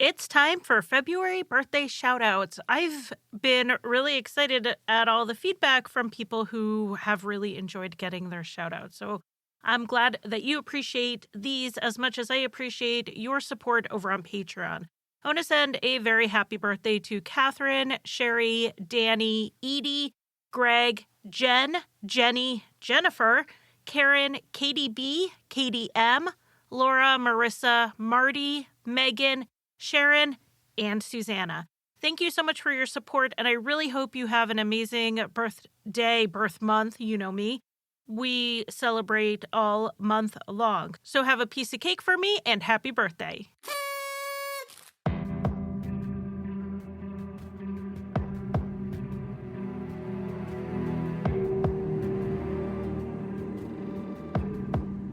It's time for February birthday shoutouts. I've been really excited at all the feedback from people who have really enjoyed getting their shoutouts. So I'm glad that you appreciate these as much as I appreciate your support over on Patreon. I want to send a very happy birthday to Catherine, Sherry, Danny, Edie, Greg, Jen, Jenny, Jennifer, Karen, Katie B, Katie M, Laura, Marissa, Marty, Megan, Sharon, and Susanna. Thank you so much for your support, and I really hope you have an amazing birth month. You know me. We celebrate all month long. So have a piece of cake for me, and happy birthday.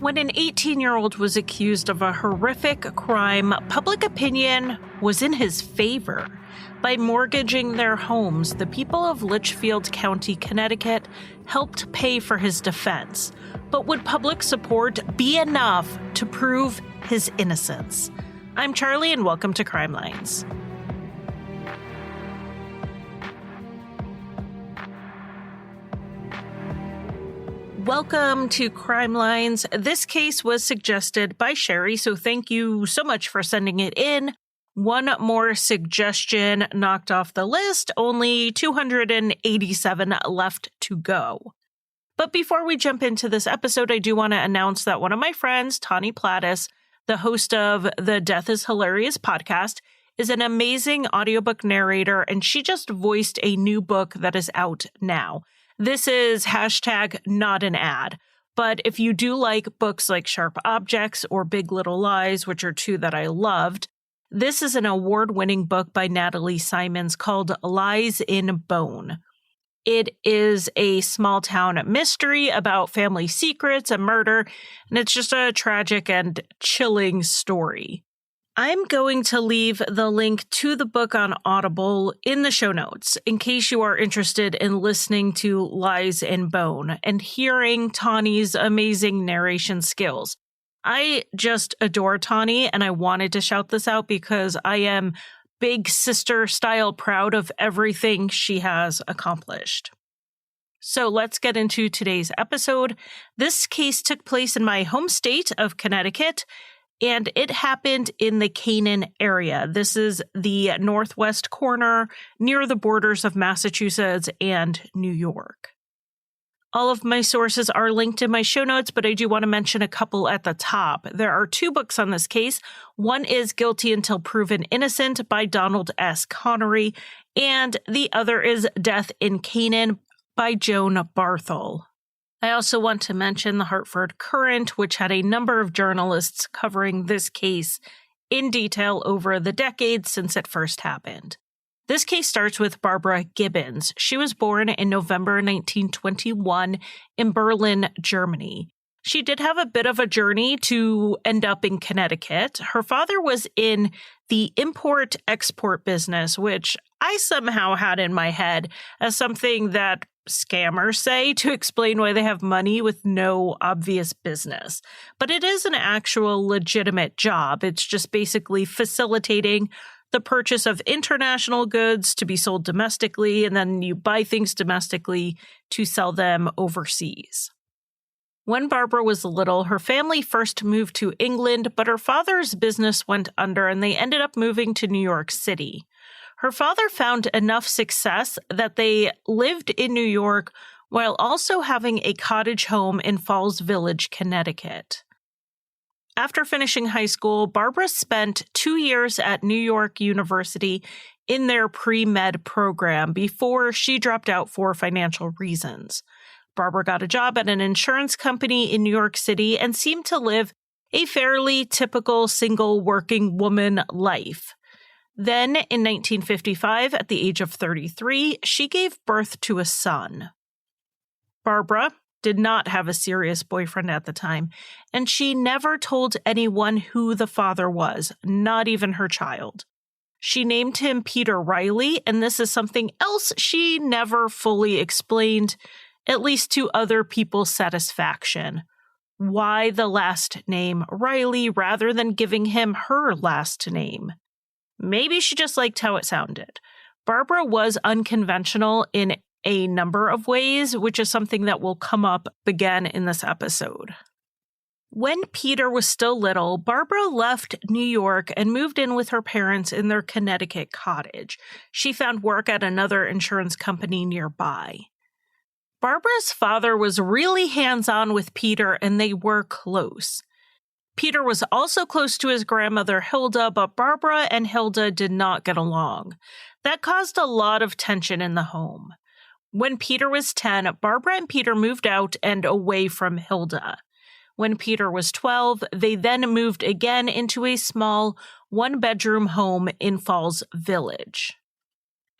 When an 18-year-old was accused of a horrific crime, public opinion was in his favor. By mortgaging their homes, the people of Litchfield County, Connecticut, helped pay for his defense. But would public support be enough to prove his innocence? I'm Charlie, and welcome to Crime Lines. Welcome to Crime Lines. This case was suggested by Sherry, so thank you so much for sending it in. One more suggestion knocked off the list, only 287 left to go. But before we jump into this episode, I do want to announce that one of my friends, Tani Plattis, the host of the Death is Hilarious podcast, is an amazing audiobook narrator, and she just voiced a new book that is out now. This is #not an ad, but if you do like books like Sharp Objects or Big Little Lies, which are two that I loved, this is an award-winning book by Natalie Simons called Lies in Bone. It is a small-town mystery about family secrets and murder, and it's just a tragic and chilling story. I'm going to leave the link to the book on Audible in the show notes in case you are interested in listening to Lies in Bone and hearing Tani's amazing narration skills. I just adore Tani, and I wanted to shout this out because I am big sister style proud of everything she has accomplished. So let's get into today's episode. This case took place in my home state of Connecticut, and it happened in the Canaan area. This is the northwest corner near the borders of Massachusetts and New York. All of my sources are linked in my show notes, but I do want to mention a couple at the top. There are two books on this case. One is Guilty Until Proven Innocent by Donald S. Connery, and the other is Death in Canaan by Joan Barthel. I also want to mention the Hartford Courant, which had a number of journalists covering this case in detail over the decades since it first happened. This case starts with Barbara Gibbons. She was born in November 1921 in Berlin, Germany. She did have a bit of a journey to end up in Connecticut. Her father was in the import-export business, which I somehow had in my head as something that scammers say to explain why they have money with no obvious business. But it is an actual legitimate job. It's just basically facilitating the purchase of international goods to be sold domestically, and then you buy things domestically to sell them overseas. When Barbara was little, her family first moved to England, but her father's business went under and they ended up moving to New York City. Her father found enough success that they lived in New York while also having a cottage home in Falls Village, Connecticut. After finishing high school, Barbara spent 2 years at New York University in their pre-med program before she dropped out for financial reasons. Barbara got a job at an insurance company in New York City and seemed to live a fairly typical single working woman life. Then, in 1955, at the age of 33, she gave birth to a son. Barbara did not have a serious boyfriend at the time, and she never told anyone who the father was, not even her child. She named him Peter Riley, and this is something else she never fully explained, at least to other people's satisfaction. Why the last name Riley rather than giving him her last name? maybe she just liked how it sounded. Barbara was unconventional in a number of ways, which is something that will come up again in this episode. When Peter was still little, Barbara left New York and moved in with her parents in their Connecticut cottage. She found work at another insurance company nearby. Barbara's father was really hands-on with Peter, and they were close. Peter was also close to his grandmother, Hilda, but Barbara and Hilda did not get along. That caused a lot of tension in the home. When Peter was 10, Barbara and Peter moved out and away from Hilda. When Peter was 12, they then moved again into a small one-bedroom home in Falls Village.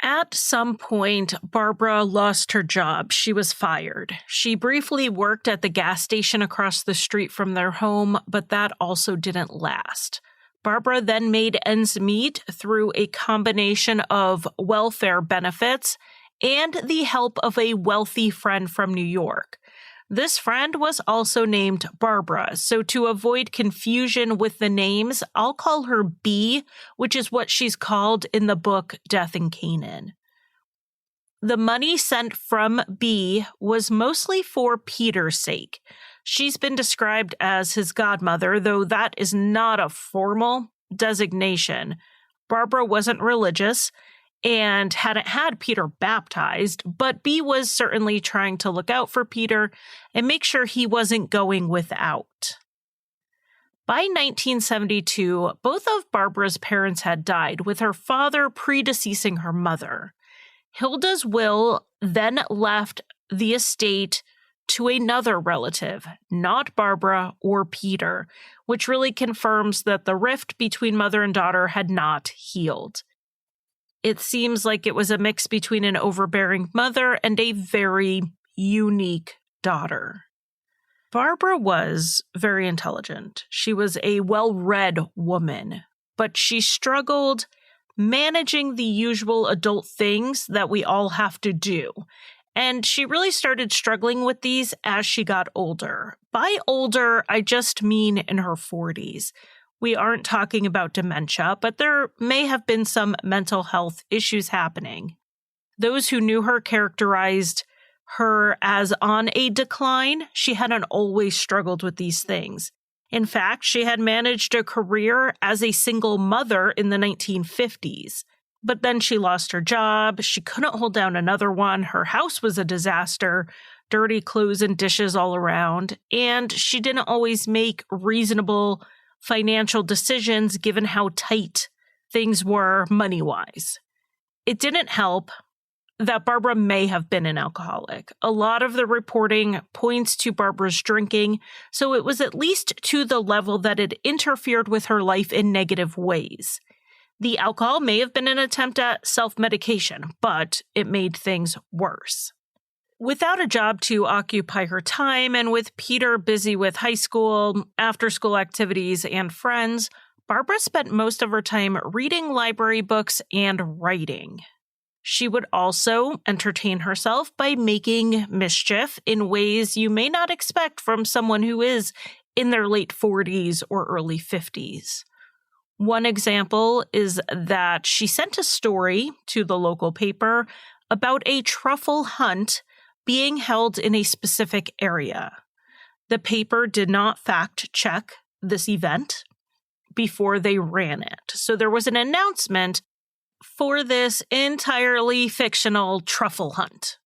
At some point, Barbara lost her job. She was fired. She briefly worked at the gas station across the street from their home, but that also didn't last. Barbara then made ends meet through a combination of welfare benefits and the help of a wealthy friend from New York. This friend was also named Barbara, so to avoid confusion with the names, I'll call her B, which is what she's called in the book Death in Canaan. The money sent from B was mostly for Peter's sake. She's been described as his godmother, though that is not a formal designation. Barbara wasn't religious and hadn't had Peter baptized, but B was certainly trying to look out for Peter and make sure he wasn't going without. By 1972, both of Barbara's parents had died, with her father predeceasing her mother. Hilda's will then left the estate to another relative, not Barbara or Peter, which really confirms that the rift between mother and daughter had not healed. It seems like it was a mix between an overbearing mother and a very unique daughter. Barbara was very intelligent. She was a well-read woman, but she struggled managing the usual adult things that we all have to do. And she really started struggling with these as she got older. By older, I just mean in her 40s. We aren't talking about dementia, but there may have been some mental health issues happening. Those who knew her characterized her as on a decline. She hadn't always struggled with these things. In fact, she had managed a career as a single mother in the 1950s. But then she lost her job. She couldn't hold down another one. Her house was a disaster, dirty clothes and dishes all around. And she didn't always make reasonable financial decisions given how tight things were money-wise. It didn't help that Barbara may have been an alcoholic. A lot of the reporting points to Barbara's drinking, so it was at least to the level that it interfered with her life in negative ways. The alcohol may have been an attempt at self-medication, but it made things worse. Without a job to occupy her time, and with Peter busy with high school, after-school activities, and friends, Barbara spent most of her time reading library books and writing. She would also entertain herself by making mischief in ways you may not expect from someone who is in their late 40s or early 50s. One example is that she sent a story to the local paper about a truffle hunt being held in a specific area. The paper did not fact-check this event before they ran it. So there was an announcement for this entirely fictional truffle hunt.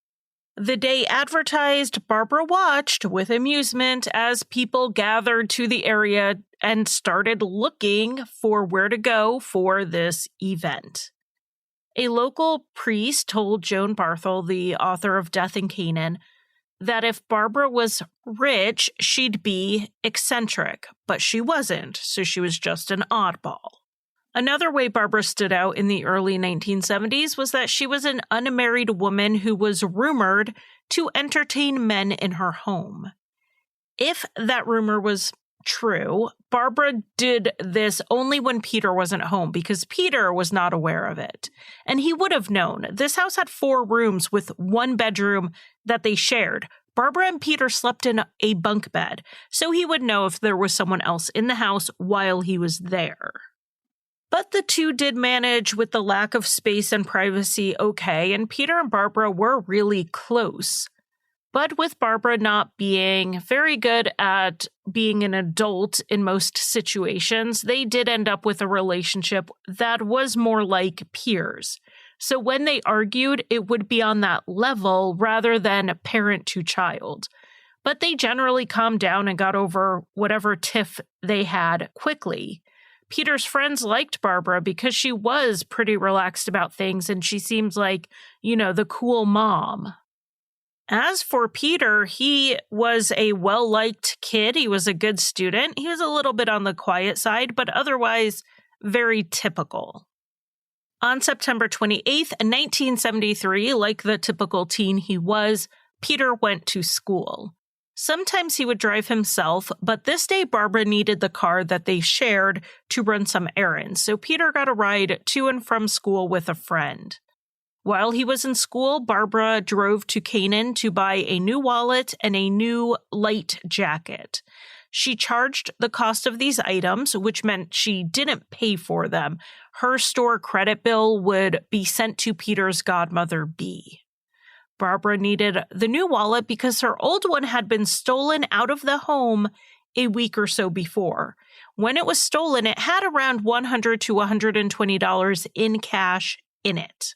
The day advertised, Barbara watched with amusement as people gathered to the area and started looking for where to go for this event. A local priest told Joan Barthel, the author of Death in Canaan, that if Barbara was rich, she'd be eccentric, but she wasn't, so she was just an oddball. Another way Barbara stood out in the early 1970s was that she was an unmarried woman who was rumored to entertain men in her home. If that rumor was true, Barbara did this only when Peter wasn't home because Peter was not aware of it. And he would have known. This house had 4 rooms with one bedroom that they shared. Barbara and Peter slept in a bunk bed, so he would know if there was someone else in the house while he was there. But the two did manage with the lack of space and privacy okay, and Peter and Barbara were really close. But with Barbara not being very good at being an adult in most situations, they did end up with a relationship that was more like peers. So when they argued, it would be on that level rather than parent to child. But they generally calmed down and got over whatever tiff they had quickly. Peter's friends liked Barbara because she was pretty relaxed about things and she seems like, the cool mom. As for Peter, he was a well-liked kid. He was a good student. He was a little bit on the quiet side, but otherwise very typical. On September 28th, 1973, like the typical teen he was, Peter went to school. Sometimes he would drive himself, but this day Barbara needed the car that they shared to run some errands, so Peter got a ride to and from school with a friend. While he was in school, Barbara drove to Canaan to buy a new wallet and a new light jacket. She charged the cost of these items, which meant she didn't pay for them. Her store credit bill would be sent to Peter's godmother, B. Barbara needed the new wallet because her old one had been stolen out of the home a week or so before. When it was stolen, it had around $100 to $120 in cash in it.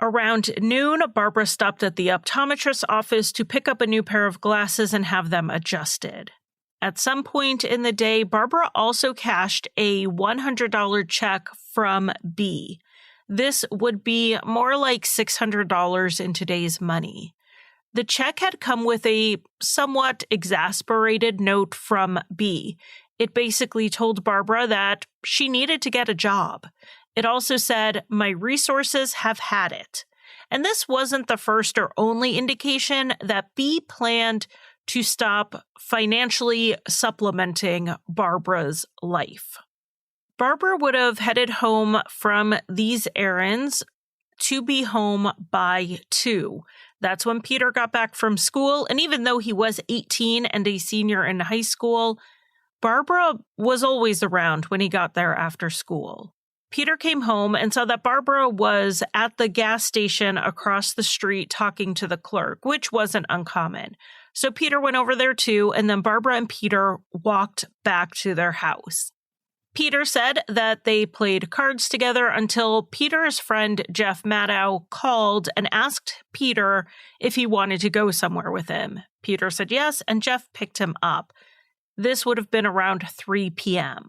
Around noon, Barbara stopped at the optometrist's office to pick up a new pair of glasses and have them adjusted. At some point in the day, Barbara also cashed a $100 check from B. This would be more like $600 in today's money. The check had come with a somewhat exasperated note from B. It basically told Barbara that she needed to get a job. It also said, "My resources have had it." And this wasn't the first or only indication that B planned to stop financially supplementing Barbara's life. Barbara would have headed home from these errands to be home by 2. That's when Peter got back from school, and even though he was 18 and a senior in high school, Barbara was always around when he got there after school. Peter came home and saw that Barbara was at the gas station across the street talking to the clerk, which wasn't uncommon. So Peter went over there too, and then Barbara and Peter walked back to their house. Peter said that they played cards together until Peter's friend Jeff Maddow called and asked Peter if he wanted to go somewhere with him. Peter said yes, and Jeff picked him up. This would have been around 3 p.m.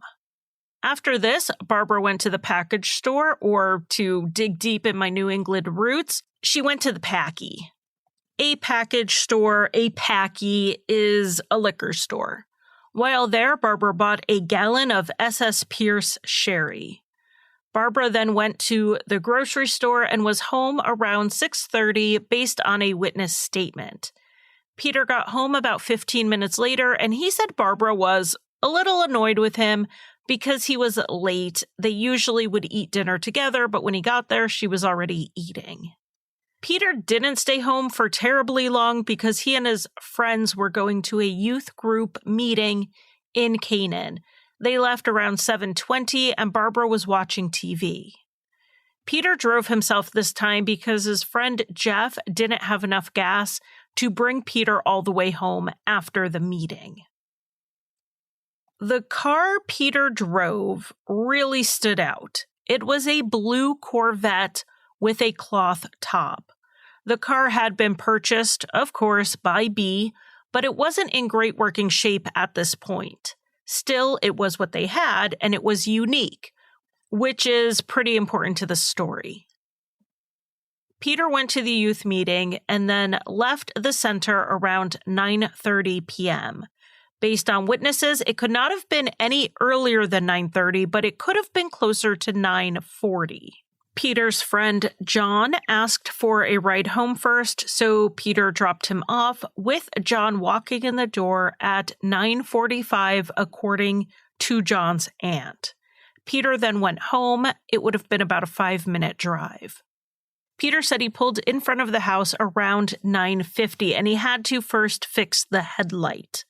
After this, Barbara went to the package store, or to dig deep in my New England roots, she went to the Packy. A package store, a Packy, is a liquor store. While there, Barbara bought a gallon of SS Pierce sherry. Barbara then went to the grocery store and was home around 6:30 based on a witness statement. Peter got home about 15 minutes later, and he said Barbara was a little annoyed with him because he was late. They usually would eat dinner together, but when he got there, she was already eating. Peter didn't stay home for terribly long because he and his friends were going to a youth group meeting in Canaan. They left around 7:20 and Barbara was watching TV. Peter drove himself this time because his friend Jeff didn't have enough gas to bring Peter all the way home after the meeting. The car Peter drove really stood out. It was a blue Corvette with a cloth top. The car had been purchased, of course, by B, but it wasn't in great working shape at this point. Still, it was what they had, and it was unique, which is pretty important to the story. Peter went to the youth meeting and then left the center around 9:30 p.m. Based on witnesses, it could not have been any earlier than 9:30, but it could have been closer to 9:40. Peter's friend John asked for a ride home first, so Peter dropped him off, with John walking in the door at 9:45, according to John's aunt. Peter then went home. It would have been about a 5-minute drive. Peter said he pulled in front of the house around 9:50, and he had to first fix the headlight.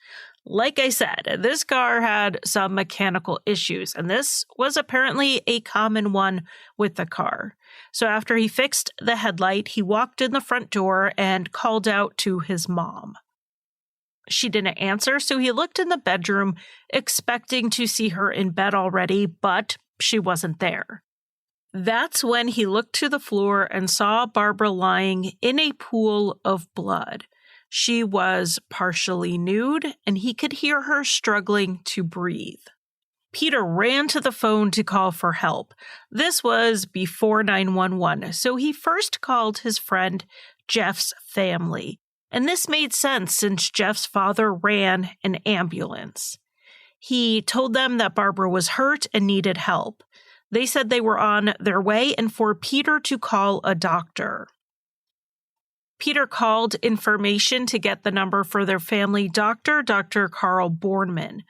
Like I said, this car had some mechanical issues, and this was apparently a common one with the car. So after he fixed the headlight, he walked in the front door and called out to his mom. She didn't answer, so he looked in the bedroom, expecting to see her in bed already, but she wasn't there. That's when he looked to the floor and saw Barbara lying in a pool of blood. She was partially nude, and he could hear her struggling to breathe. Peter ran to the phone to call for help. This was before 911, so he first called his friend Jeff's family. And this made sense since Jeff's father ran an ambulance. He told them that Barbara was hurt and needed help. They said they were on their way and for Peter to call a doctor. Peter called information to get the number for their family doctor, Dr. Carl Bornman.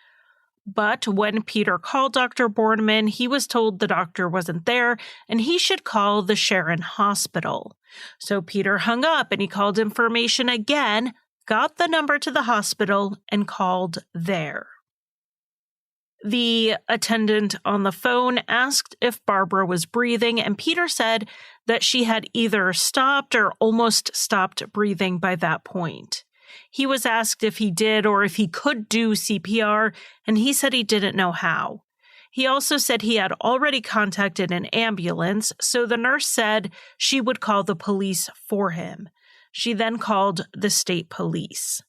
But when Peter called Dr. Bornman, he was told the doctor wasn't there and he should call the Sharon Hospital. So Peter hung up and he called information again, got the number to the hospital, and called there. The attendant on the phone asked if Barbara was breathing, and Peter said that she had either stopped or almost stopped breathing by that point. He was asked if he did or if he could do CPR, and he said he didn't know how. He also said he had already contacted an ambulance, so the nurse said she would call the police for him. She then called the state police.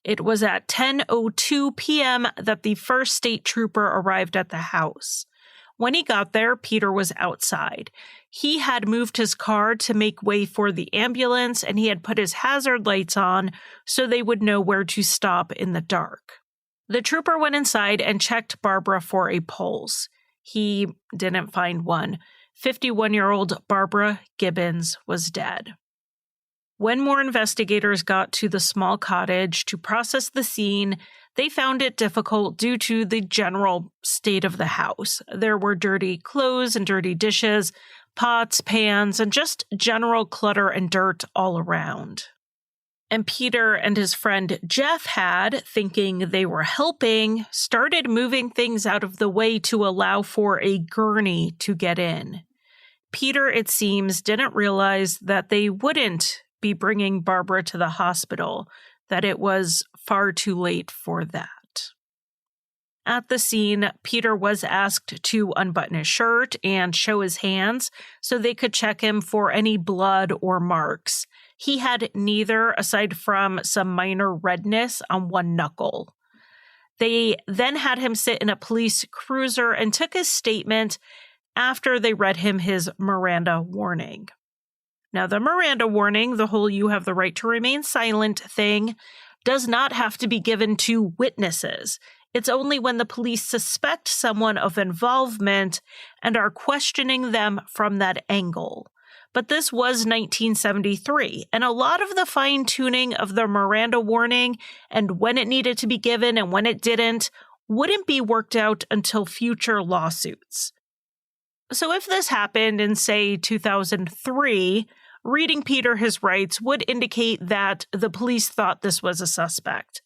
It was at 10:02 p.m. that the first state trooper arrived at the house. When he got there, Peter was outside. He had moved his car to make way for the ambulance, and he had put his hazard lights on so they would know where to stop in the dark. The trooper went inside and checked Barbara for a pulse. He didn't find one. 51-year-old Barbara Gibbons was dead. When more investigators got to the small cottage to process the scene, they found it difficult due to the general state of the house. There were dirty clothes and dirty dishes, pots, pans, and just general clutter and dirt all around. And Peter and his friend Jeff had, thinking they were helping, started moving things out of the way to allow for a gurney to get in. Peter, it seems, didn't realize that they wouldn't be bringing Barbara to the hospital, that it was far too late for that. At the scene, Peter was asked to unbutton his shirt and show his hands so they could check him for any blood or marks. He had neither, aside from some minor redness on one knuckle. They then had him sit in a police cruiser and took his statement after they read him his Miranda warning. Now, the Miranda warning, the whole "you have the right to remain silent" thing, does not have to be given to witnesses. It's only when the police suspect someone of involvement and are questioning them from that angle. But this was 1973, and a lot of the fine-tuning of the Miranda warning and when it needed to be given and when it didn't wouldn't be worked out until future lawsuits. So if this happened in, say, 2003, reading Peter his rights would indicate that the police thought this was a suspect.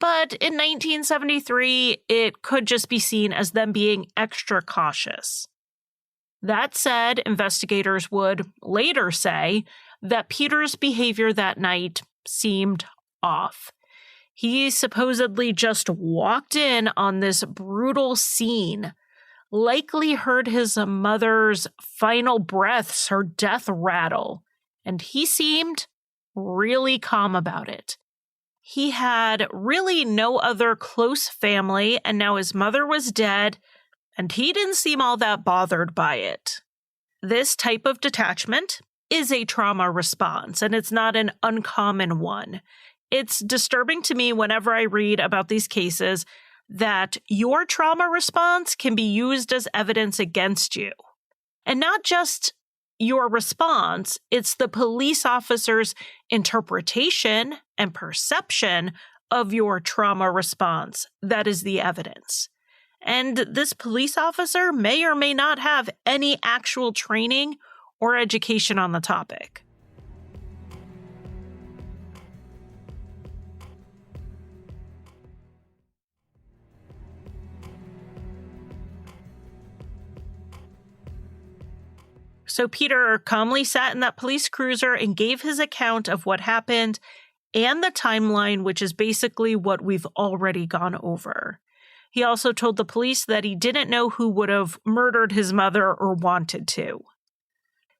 But in 1973, it could just be seen as them being extra cautious. That said, investigators would later say that Peter's behavior that night seemed off. He supposedly just walked in on this brutal scene, likely heard his mother's final breaths, her death rattle, and he seemed really calm about it. He had really no other close family, and now his mother was dead, and he didn't seem all that bothered by it. This type of detachment is a trauma response, and it's not an uncommon one. It's disturbing to me whenever I read about these cases that your trauma response can be used as evidence against you. And not just your response, it's the police officer's interpretation and perception of your trauma response that is the evidence. And this police officer may or may not have any actual training or education on the topic. So Peter calmly sat in that police cruiser and gave his account of what happened and the timeline, which is basically what we've already gone over. He also told the police that he didn't know who would have murdered his mother or wanted to.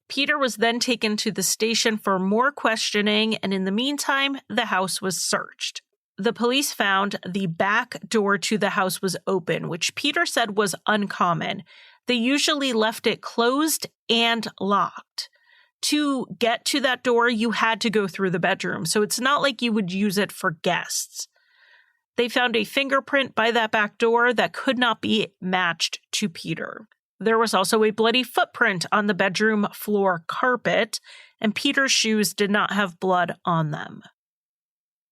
Peter was then taken to the station for more questioning, and in the meantime, the house was searched. The police found the back door to the house was open, which Peter said was uncommon. They usually left it closed and locked. To get to that door, you had to go through the bedroom, so it's not like you would use it for guests. They found a fingerprint by that back door that could not be matched to Peter. There was also a bloody footprint on the bedroom floor carpet, and Peter's shoes did not have blood on them.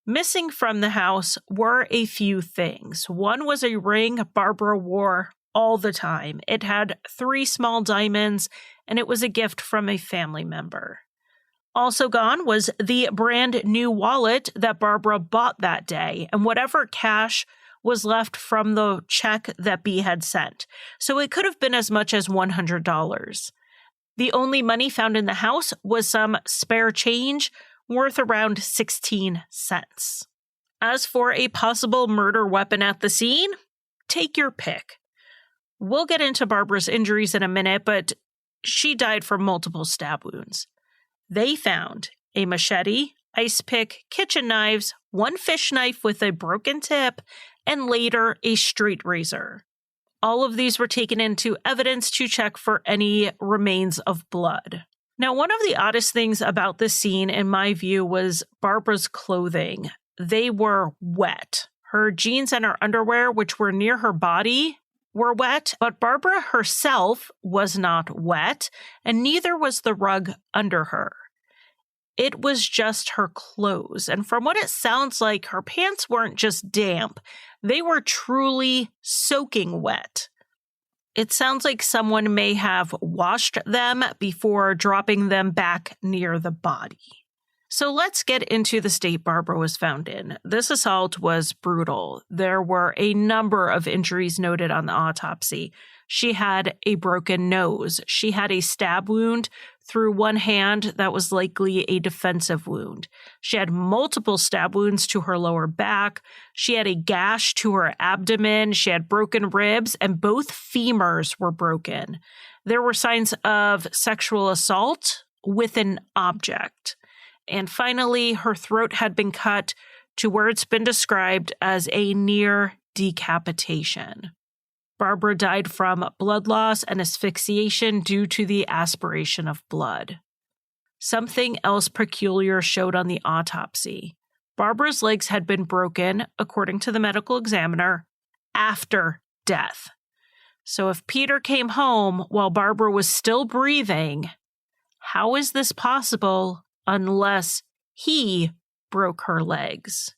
Missing from the house were a few things. One was a ring Barbara wore all the time. It had 3 small diamonds, and it was a gift from a family member. Also gone was the brand new wallet that Barbara bought that day, and whatever cash was left from the check that B had sent. So it could have been as much as $100. The only money found in the house was some spare change worth around 16 cents. As for a possible murder weapon at the scene, take your pick. We'll get into Barbara's injuries in a minute, but she died from multiple stab wounds. They found a machete, ice pick, kitchen knives, 1 fish knife with a broken tip, and later a straight razor. All of these were taken into evidence to check for any remains of blood. Now, one of the oddest things about this scene, in my view, was Barbara's clothing. They were wet. Her jeans and her underwear, which were near her body, were wet, but Barbara herself was not wet, and neither was the rug under her. It was just her clothes, and from what it sounds like, her pants weren't just damp, they were truly soaking wet. It sounds like someone may have washed them before dropping them back near the body. So let's get into the state Barbara was found in. This assault was brutal. There were a number of injuries noted on the autopsy. She had a broken nose. She had a stab wound through one hand that was likely a defensive wound. She had multiple stab wounds to her lower back. She had a gash to her abdomen. She had broken ribs, and both femurs were broken. There were signs of sexual assault with an object. And finally, her throat had been cut to where it's been described as a near decapitation. Barbara died from blood loss and asphyxiation due to the aspiration of blood. Something else peculiar showed on the autopsy. Barbara's legs had been broken, according to the medical examiner, after death. So if Peter came home while Barbara was still breathing, how is this possible unless he broke her legs?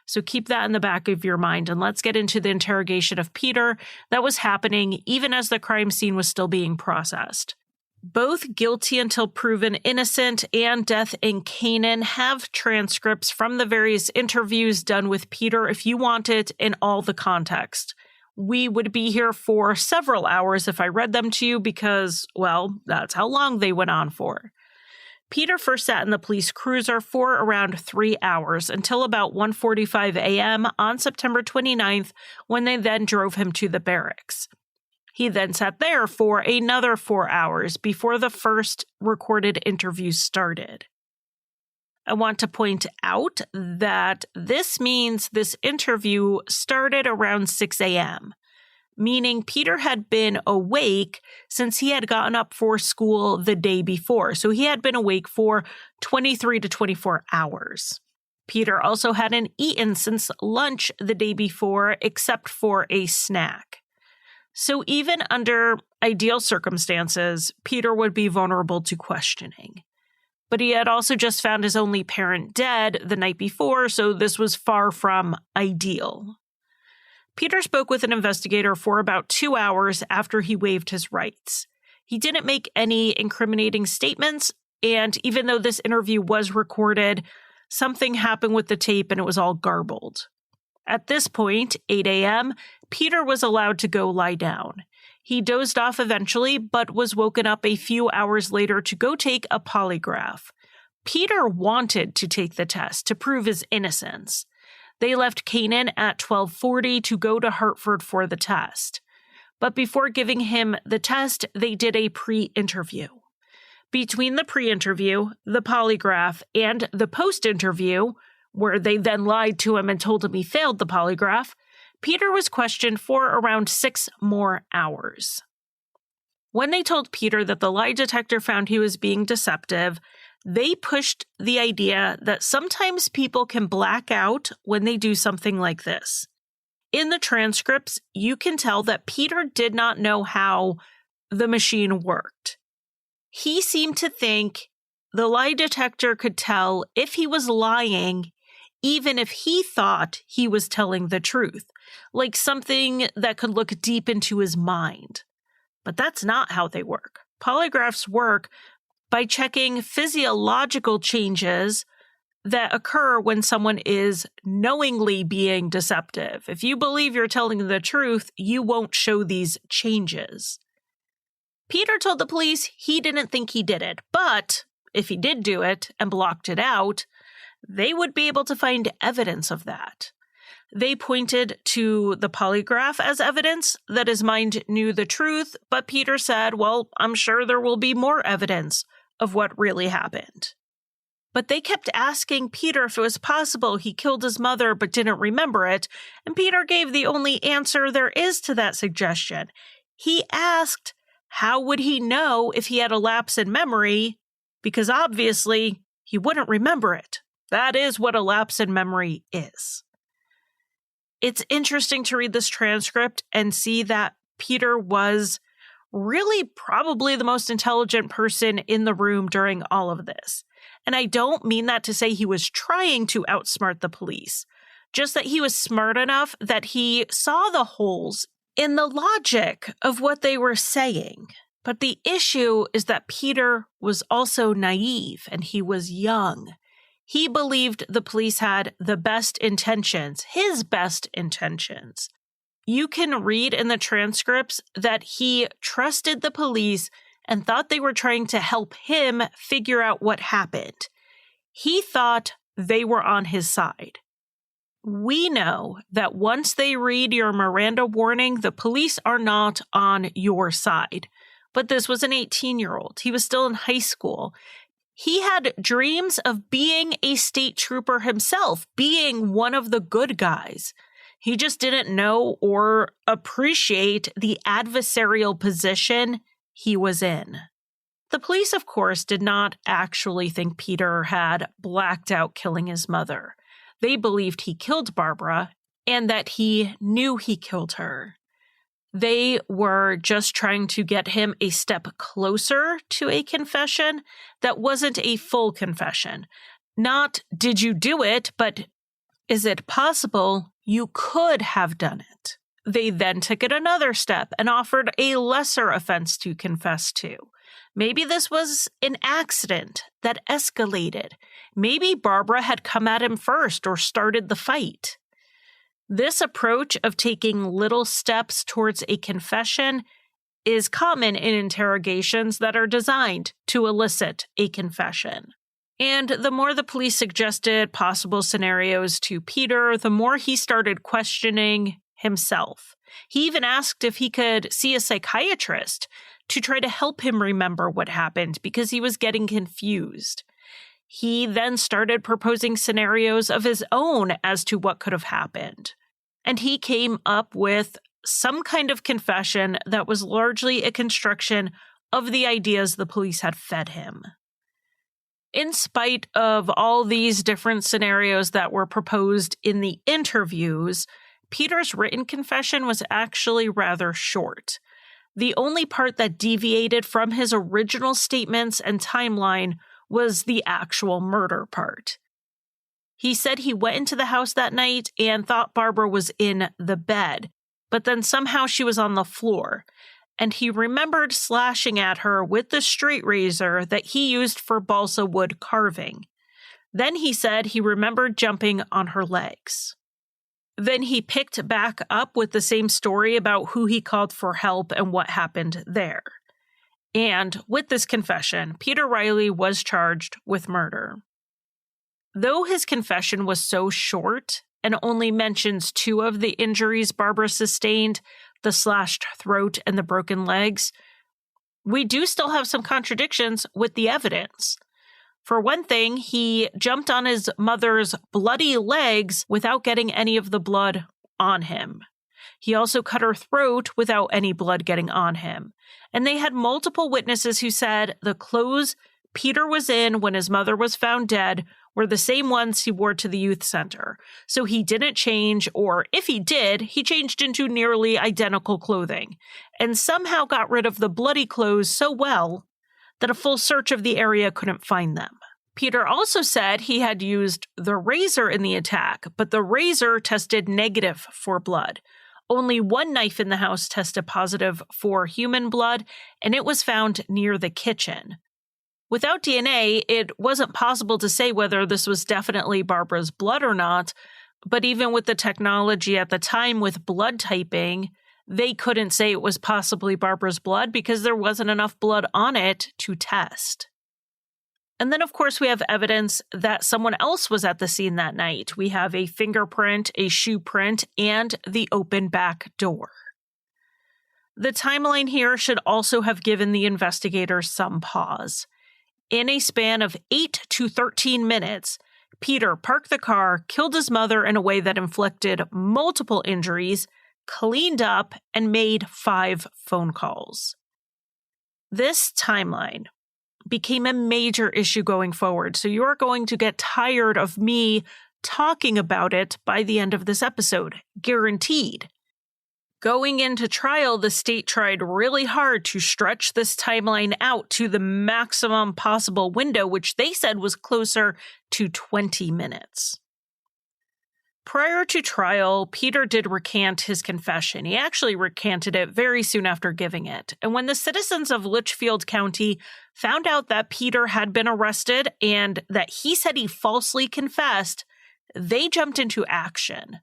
So keep that in the back of your mind, and let's get into the interrogation of Peter that was happening even as the crime scene was still being processed. Both guilty until proven innocent and Death in Canaan have transcripts from the various interviews done with Peter if you want it in all the context. We would be here for several hours if I read them to you because, well, that's how long they went on for. Peter first sat in the police cruiser for around 3 hours until about 1:45 a.m. on September 29th, when they then drove him to the barracks. He then sat there for another 4 hours before the first recorded interview started. I want to point out that this means this interview started around 6 a.m., meaning Peter had been awake since he had gotten up for school the day before. So he had been awake for 23 to 24 hours. Peter also hadn't eaten since lunch the day before, except for a snack. So even under ideal circumstances, Peter would be vulnerable to questioning. But he had also just found his only parent dead the night before, so this was far from ideal. Peter spoke with an investigator for about 2 hours after he waived his rights. He didn't make any incriminating statements, and even though this interview was recorded, something happened with the tape and it was all garbled. At this point, 8 a.m., Peter was allowed to go lie down. He dozed off eventually, but was woken up a few hours later to go take a polygraph. Peter wanted to take the test to prove his innocence. They left Canaan at 12:40 to go to Hartford for the test. But before giving him the test, they did a pre-interview. Between the pre-interview, the polygraph, and the post-interview, where they then lied to him and told him he failed the polygraph, Peter was questioned for around 6 more hours. When they told Peter that the lie detector found he was being deceptive, they pushed the idea that sometimes people can black out when they do something like this. In the transcripts, you can tell that Peter did not know how the machine worked. He seemed to think the lie detector could tell if he was lying, even if he thought he was telling the truth, like something that could look deep into his mind. But that's not how they work. Polygraphs work by checking physiological changes that occur when someone is knowingly being deceptive. If you believe you're telling the truth, you won't show these changes. Peter told the police he didn't think he did it, but if he did do it and blocked it out, they would be able to find evidence of that. They pointed to the polygraph as evidence that his mind knew the truth, but Peter said, well, I'm sure there will be more evidence of what really happened. But they kept asking Peter if it was possible he killed his mother but didn't remember it, and Peter gave the only answer there is to that suggestion. He asked, how would he know if he had a lapse in memory? Because obviously, he wouldn't remember it. That is what a lapse in memory is. It's interesting to read this transcript and see that Peter was really probably the most intelligent person in the room during all of this. And I don't mean that to say he was trying to outsmart the police, just that he was smart enough that he saw the holes in the logic of what they were saying. But the issue is that Peter was also naive and he was young. He believed the police had the best intentions, his best intentions. You can read in the transcripts that he trusted the police and thought they were trying to help him figure out what happened. He thought they were on his side. We know that once they read your Miranda warning, the police are not on your side. But this was an 18-year-old. He was still in high school. He had dreams of being a state trooper himself, being one of the good guys. He just didn't know or appreciate the adversarial position he was in. The police, of course, did not actually think Peter had blacked out killing his mother. They believed he killed Barbara and that he knew he killed her. They were just trying to get him a step closer to a confession that wasn't a full confession. Not, did you do it, but is it possible you could have done it? They then took it another step and offered a lesser offense to confess to. Maybe this was an accident that escalated. Maybe Barbara had come at him first or started the fight. This approach of taking little steps towards a confession is common in interrogations that are designed to elicit a confession. And the more the police suggested possible scenarios to Peter, the more he started questioning himself. He even asked if he could see a psychiatrist to try to help him remember what happened because he was getting confused. He then started proposing scenarios of his own as to what could have happened. And he came up with some kind of confession that was largely a construction of the ideas the police had fed him. In spite of all these different scenarios that were proposed in the interviews, Peter's written confession was actually rather short. The only part that deviated from his original statements and timeline was the actual murder part. He said he went into the house that night and thought Barbara was in the bed, but then somehow she was on the floor, and he remembered slashing at her with the straight razor that he used for balsa wood carving. Then he said he remembered jumping on her legs. Then he picked back up with the same story about who he called for help and what happened there. And with this confession, Peter Riley was charged with murder. Though his confession was so short and only mentions 2 of the injuries Barbara sustained, the slashed throat and the broken legs, we do still have some contradictions with the evidence. For one thing, he jumped on his mother's bloody legs without getting any of the blood on him. He also cut her throat without any blood getting on him. And they had multiple witnesses who said the clothes Peter was in when his mother was found dead were the same ones he wore to the youth center. So he didn't change, or if he did, he changed into nearly identical clothing, and somehow got rid of the bloody clothes so well that a full search of the area couldn't find them. Peter also said he had used the razor in the attack, but the razor tested negative for blood. Only 1 knife in the house tested positive for human blood, and it was found near the kitchen. Without DNA, it wasn't possible to say whether this was definitely Barbara's blood or not, but even with the technology at the time with blood typing, they couldn't say it was possibly Barbara's blood because there wasn't enough blood on it to test. And then, of course, we have evidence that someone else was at the scene that night. We have a fingerprint, a shoe print, and the open back door. The timeline here should also have given the investigators some pause. In a span of 8 to 13 minutes, Peter parked the car, killed his mother in a way that inflicted multiple injuries, cleaned up, and made 5 phone calls. This timeline became a major issue going forward, so you're going to get tired of me talking about it by the end of this episode, guaranteed. Going into trial, the state tried really hard to stretch this timeline out to the maximum possible window, which they said was closer to 20 minutes. Prior to trial, Peter did recant his confession. He actually recanted it very soon after giving it. And when the citizens of Litchfield County found out that Peter had been arrested and that he said he falsely confessed, they jumped into action.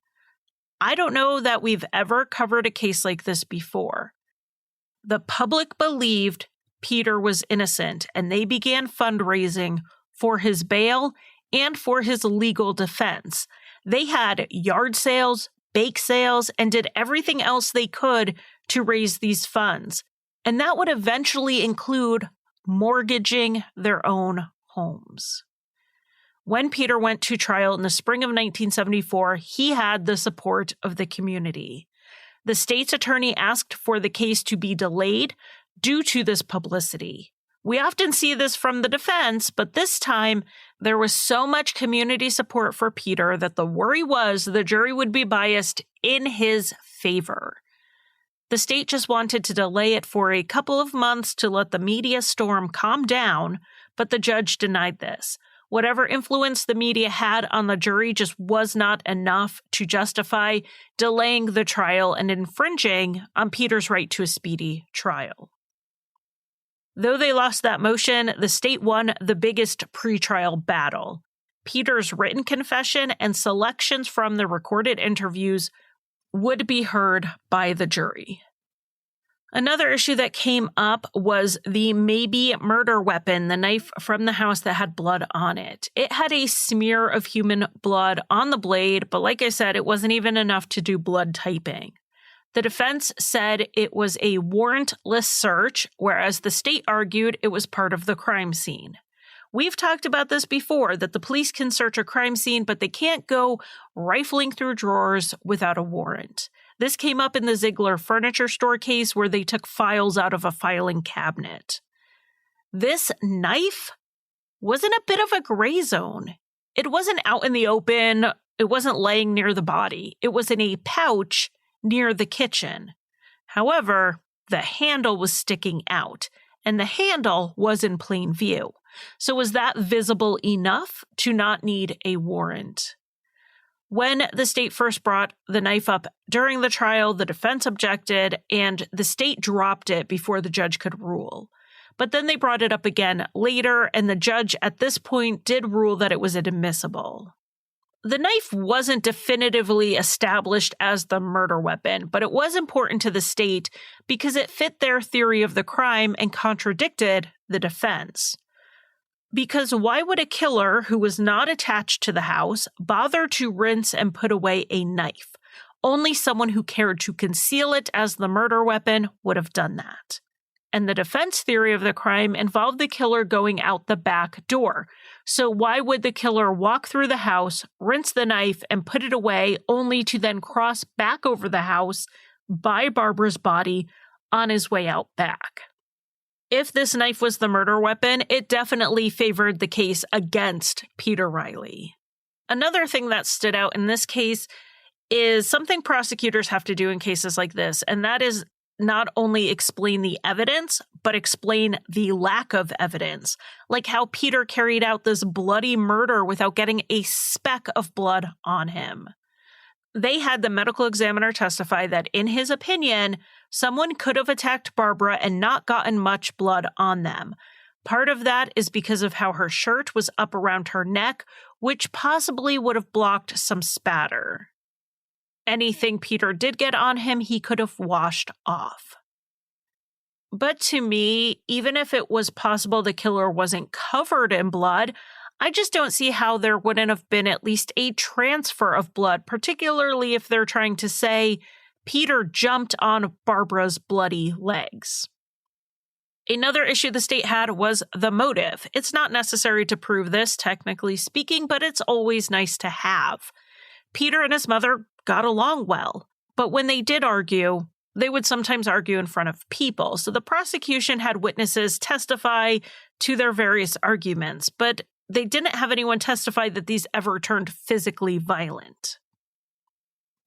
I don't know that we've ever covered a case like this before. The public believed Peter was innocent, and they began fundraising for his bail and for his legal defense. They had yard sales, bake sales, and did everything else they could to raise these funds. And that would eventually include mortgaging their own homes. When Peter went to trial in the spring of 1974, he had the support of the community. The state's attorney asked for the case to be delayed due to this publicity. We often see this from the defense, but this time there was so much community support for Peter that the worry was the jury would be biased in his favor. The state just wanted to delay it for a couple of months to let the media storm calm down, but the judge denied this. Whatever influence the media had on the jury just was not enough to justify delaying the trial and infringing on Peter's right to a speedy trial. Though they lost that motion, the state won the biggest pretrial battle. Peter's written confession and selections from the recorded interviews would be heard by the jury. Another issue that came up was the maybe murder weapon, the knife from the house that had blood on it. It had a smear of human blood on the blade, but like I said, it wasn't even enough to do blood typing. The defense said it was a warrantless search, whereas the state argued it was part of the crime scene. We've talked about this before, that the police can search a crime scene, but they can't go rifling through drawers without a warrant. This came up in the Ziegler furniture store case where they took files out of a filing cabinet. This knife was in a bit of a gray zone. It wasn't out in the open. It wasn't laying near the body. It was in a pouch near the kitchen. However, the handle was sticking out, and the handle was in plain view. So was that visible enough to not need a warrant? When the state first brought the knife up during the trial, the defense objected, and the state dropped it before the judge could rule. But then they brought it up again later, and the judge at this point did rule that it was admissible. The knife wasn't definitively established as the murder weapon, but it was important to the state because it fit their theory of the crime and contradicted the defense. Because why would a killer who was not attached to the house bother to rinse and put away a knife? Only someone who cared to conceal it as the murder weapon would have done that. And the defense theory of the crime involved the killer going out the back door. So why would the killer walk through the house, rinse the knife, and put it away, only to then cross back over the house by Barbara's body on his way out back? If this knife was the murder weapon, it definitely favored the case against Peter Riley. Another thing that stood out in this case is something prosecutors have to do in cases like this, and that is not only explain the evidence, but explain the lack of evidence, like how Peter carried out this bloody murder without getting a speck of blood on him. They had the medical examiner testify that, in his opinion, someone could have attacked Barbara and not gotten much blood on them. Part of that is because of how her shirt was up around her neck, which possibly would have blocked some spatter. Anything Peter did get on him, he could have washed off. But to me, even if it was possible the killer wasn't covered in blood, I just don't see how there wouldn't have been at least a transfer of blood, particularly if they're trying to say Peter jumped on Barbara's bloody legs. Another issue the state had was the motive. It's not necessary to prove this, technically speaking, but it's always nice to have. Peter and his mother got along well, but when they did argue, they would sometimes argue in front of people. So the prosecution had witnesses testify to their various arguments, but they didn't have anyone testify that these ever turned physically violent.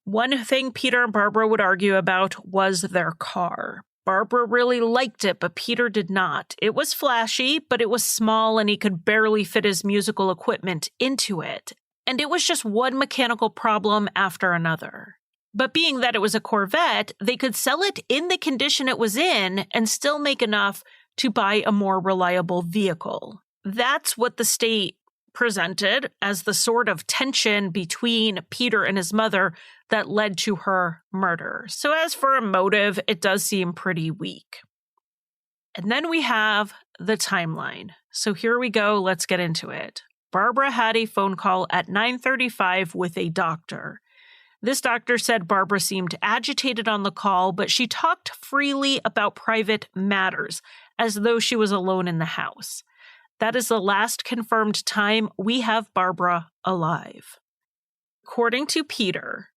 One thing Peter and Barbara would argue about was their car. Barbara really liked it, but Peter did not. It was flashy, but it was small and he could barely fit his musical equipment into it. And it was just one mechanical problem after another. But being that it was a Corvette, they could sell it in the condition it was in and still make enough to buy a more reliable vehicle. That's what the state presented as the sort of tension between Peter and his mother that led to her murder. So as for a motive, it does seem pretty weak. And then we have the timeline. So here we go. Let's get into it. Barbara had a phone call at 9:35 with a doctor. This doctor said Barbara seemed agitated on the call, but she talked freely about private matters, as though she was alone in the house. That is the last confirmed time we have Barbara alive. According to Peter,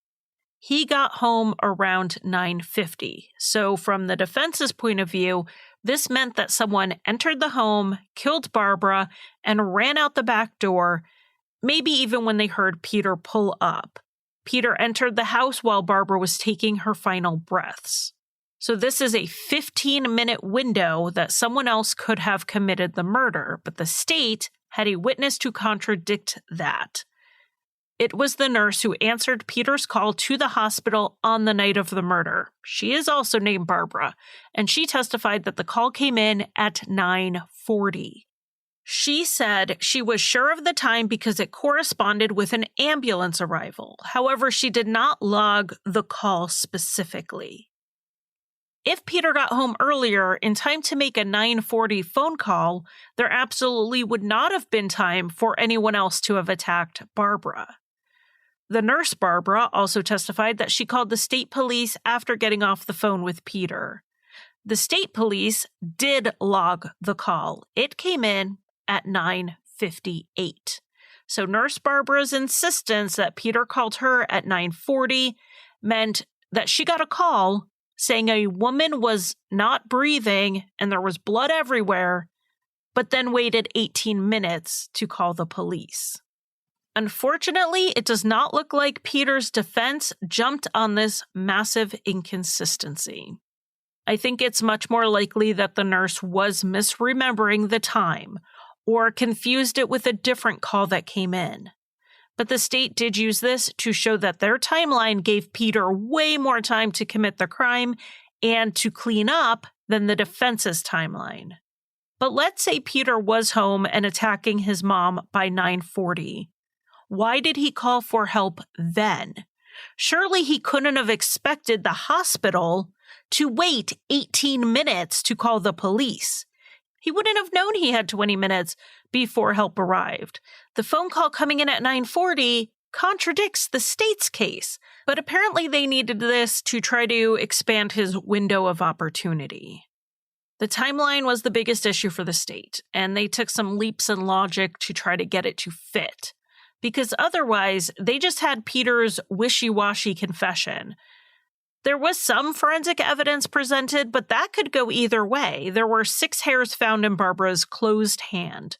he got home around 9:50. So from the defense's point of view, this meant that someone entered the home, killed Barbara, and ran out the back door, maybe even when they heard Peter pull up. Peter entered the house while Barbara was taking her final breaths. So this is a 15-minute window that someone else could have committed the murder, but the state had a witness to contradict that. It was the nurse who answered Peter's call to the hospital on the night of the murder. She is also named Barbara, and she testified that the call came in at 9:40. She said she was sure of the time because it corresponded with an ambulance arrival. However, she did not log the call specifically. If Peter got home earlier in time to make a 9:40 phone call, there absolutely would not have been time for anyone else to have attacked Barbara. The nurse, Barbara, also testified that she called the state police after getting off the phone with Peter. The state police did log the call. It came in at 9:58. So Nurse Barbara's insistence that Peter called her at 9:40 meant that she got a call saying a woman was not breathing and there was blood everywhere, but then waited 18 minutes to call the police. Unfortunately, it does not look like Peter's defense jumped on this massive inconsistency. I think it's much more likely that the nurse was misremembering the time or confused it with a different call that came in. But the state did use this to show that their timeline gave Peter way more time to commit the crime and to clean up than the defense's timeline. But let's say Peter was home and attacking his mom by 9:40. Why did he call for help then? Surely he couldn't have expected the hospital to wait 18 minutes to call the police. He wouldn't have known he had 20 minutes before help arrived. The phone call coming in at 9:40 contradicts the state's case, but apparently they needed this to try to expand his window of opportunity. The timeline was the biggest issue for the state, and they took some leaps in logic to try to get it to fit, because otherwise they just had Peter's wishy-washy confession. There was some forensic evidence presented, but that could go either way. There were 6 hairs found in Barbara's closed hand.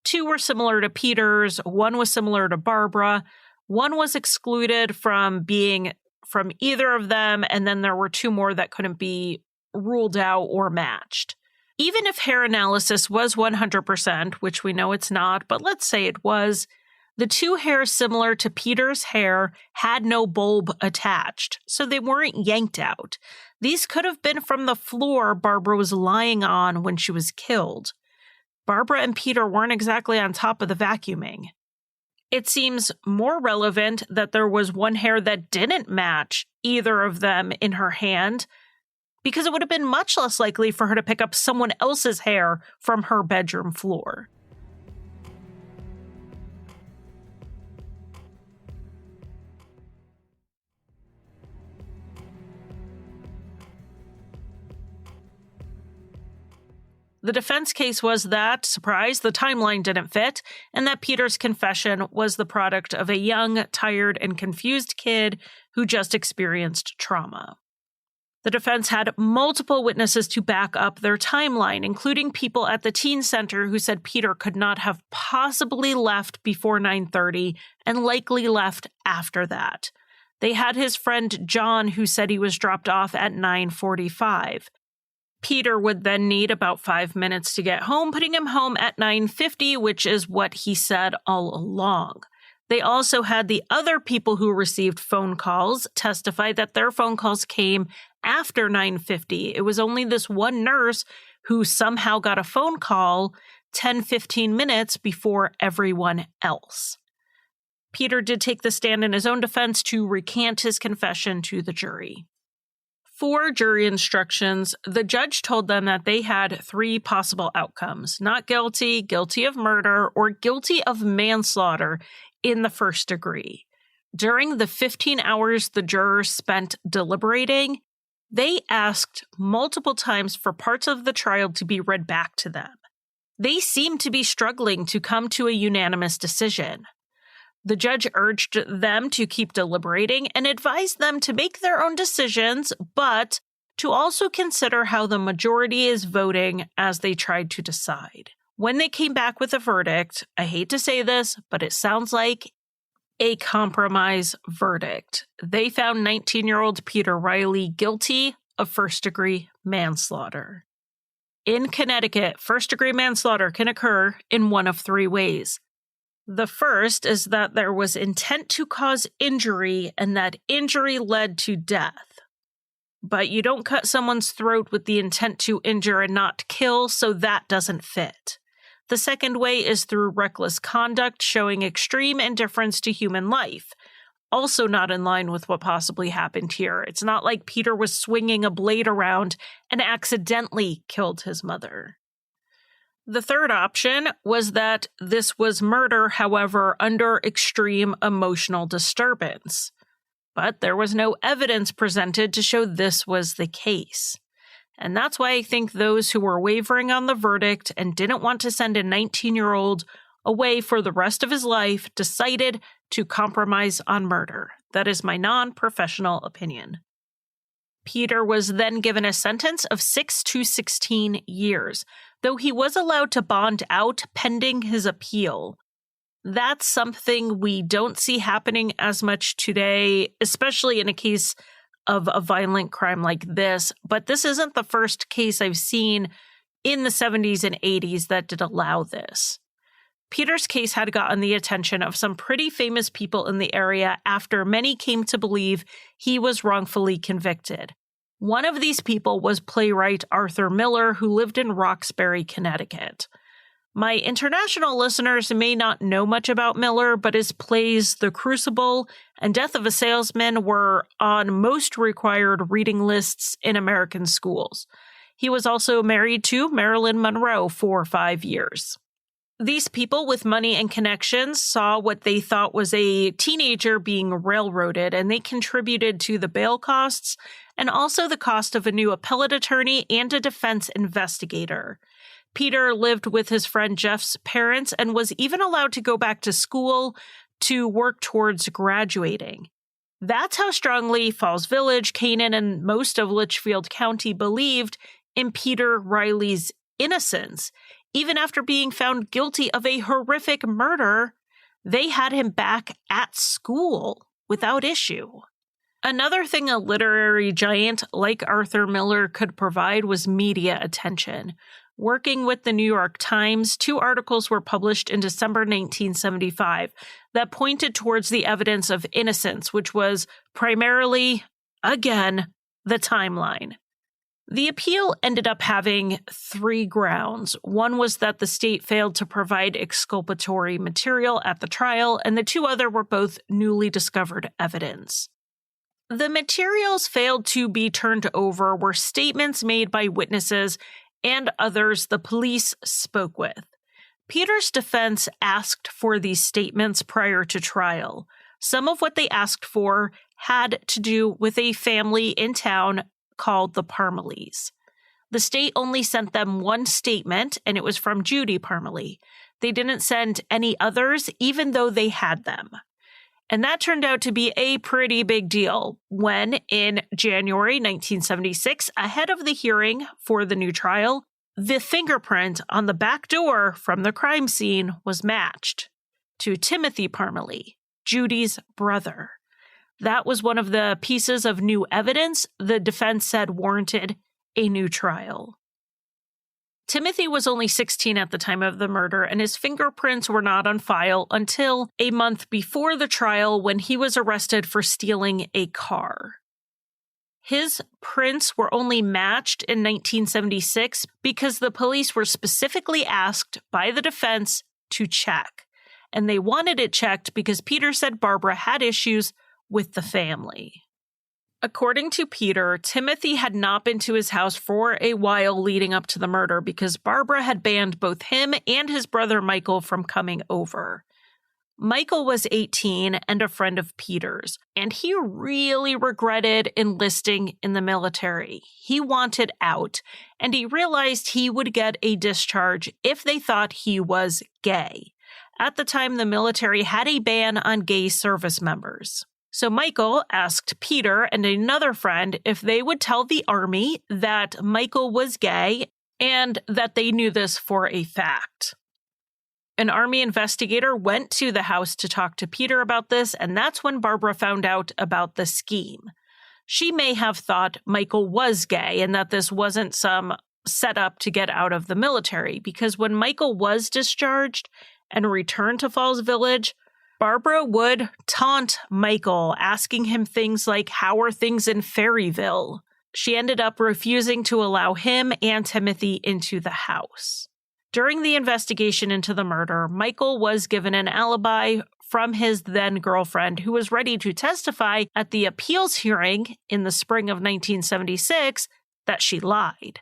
2 were similar to Peter's, 1 was similar to Barbara, 1 was excluded from being from either of them, and then there were 2 more that couldn't be ruled out or matched. Even if hair analysis was 100%, which we know it's not, but let's say it was, the 2 hairs similar to Peter's hair had no bulb attached, so they weren't yanked out. These could have been from the floor Barbara was lying on when she was killed. Barbara and Peter weren't exactly on top of the vacuuming. It seems more relevant that there was 1 hair that didn't match either of them in her hand, because it would have been much less likely for her to pick up someone else's hair from her bedroom floor. The defense case was that, surprise, the timeline didn't fit, and that Peter's confession was the product of a young, tired, and confused kid who just experienced trauma. The defense had multiple witnesses to back up their timeline, including people at the teen center who said Peter could not have possibly left before 9:30 and likely left after that. They had his friend John, who said he was dropped off at 9:45. Peter would then need about 5 minutes to get home, putting him home at 9:50, which is what he said all along. They also had the other people who received phone calls testify that their phone calls came after 9:50. It was only this one nurse who somehow got a phone call 10-15 minutes before everyone else. Peter did take the stand in his own defense to recant his confession to the jury. For jury instructions, the judge told them that they had 3 possible outcomes: not guilty, guilty of murder, or guilty of manslaughter in the first degree. During the 15 hours the jurors spent deliberating, they asked multiple times for parts of the trial to be read back to them. They seemed to be struggling to come to a unanimous decision. The judge urged them to keep deliberating and advised them to make their own decisions, but to also consider how the majority is voting as they tried to decide. When they came back with a verdict, I hate to say this, but it sounds like a compromise verdict. They found 19-year-old Peter Riley guilty of first-degree manslaughter. In Connecticut, first-degree manslaughter can occur in one of 3 ways. The first is that there was intent to cause injury and that injury led to death. But you don't cut someone's throat with the intent to injure and not kill, so that doesn't fit. The second way is through reckless conduct, showing extreme indifference to human life. Also not in line with what possibly happened here. It's not like Peter was swinging a blade around and accidentally killed his mother. The third option was that this was murder, however, under extreme emotional disturbance. But there was no evidence presented to show this was the case. And that's why I think those who were wavering on the verdict and didn't want to send a 19-year-old away for the rest of his life decided to compromise on murder. That is my non-professional opinion. Peter was then given a sentence of 6 to 16 years, though he was allowed to bond out pending his appeal. That's something we don't see happening as much today, especially in a case of a violent crime like this. But this isn't the first case I've seen in the 70s and 80s that did allow this. Peter's case had gotten the attention of some pretty famous people in the area after many came to believe he was wrongfully convicted. One of these people was playwright Arthur Miller, who lived in Roxbury, Connecticut. My international listeners may not know much about Miller, but his plays The Crucible and Death of a Salesman were on most required reading lists in American schools. He was also married to Marilyn Monroe for 5 years. These people with money and connections saw what they thought was a teenager being railroaded, and they contributed to the bail costs and also the cost of a new appellate attorney and a defense investigator. Peter lived with his friend Jeff's parents and was even allowed to go back to school to work towards graduating. That's how strongly Falls Village, Canaan, and most of Litchfield County believed in Peter Riley's innocence. Even after being found guilty of a horrific murder, they had him back at school without issue. Another thing a literary giant like Arthur Miller could provide was media attention. Working with the New York Times, 2 articles were published in December 1975 that pointed towards the evidence of innocence, which was primarily, again, the timeline. The appeal ended up having 3 grounds. One was that the state failed to provide exculpatory material at the trial, and the 2 other were both newly discovered evidence. The materials failed to be turned over were statements made by witnesses and others the police spoke with. Peter's defense asked for these statements prior to trial. Some of what they asked for had to do with a family in town called the Parmeleys. The state only sent them one statement, and it was from Judy Parmelee. They didn't send any others, even though they had them. And that turned out to be a pretty big deal when, in January 1976, ahead of the hearing for the new trial, the fingerprint on the back door from the crime scene was matched to Timothy Parmelee, Judy's brother. That was one of the pieces of new evidence the defense said warranted a new trial. Timothy was only 16 at the time of the murder, and his fingerprints were not on file until a month before the trial when he was arrested for stealing a car. His prints were only matched in 1976 because the police were specifically asked by the defense to check, and they wanted it checked because Peter said Barbara had issues with the family. According to Peter, Timothy had not been to his house for a while leading up to the murder because Barbara had banned both him and his brother Michael from coming over. Michael was 18 and a friend of Peter's, and he really regretted enlisting in the military. He wanted out, and he realized he would get a discharge if they thought he was gay. At the time, the military had a ban on gay service members. So Michael asked Peter and another friend if they would tell the Army that Michael was gay and that they knew this for a fact. An Army investigator went to the house to talk to Peter about this, and that's when Barbara found out about the scheme. She may have thought Michael was gay and that this wasn't some setup to get out of the military, because when Michael was discharged and returned to Falls Village, Barbara would taunt Michael, asking him things like, "How are things in Ferryville?" She ended up refusing to allow him and Timothy into the house. During the investigation into the murder, Michael was given an alibi from his then-girlfriend, who was ready to testify at the appeals hearing in the spring of 1976 that she lied.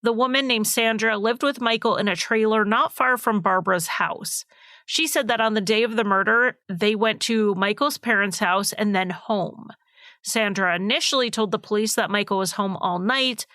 The woman named Sandra lived with Michael in a trailer not far from Barbara's house. She said that on the day of the murder, they went to Michael's parents' house and then home. Sandra initially told the police that Michael was home all night,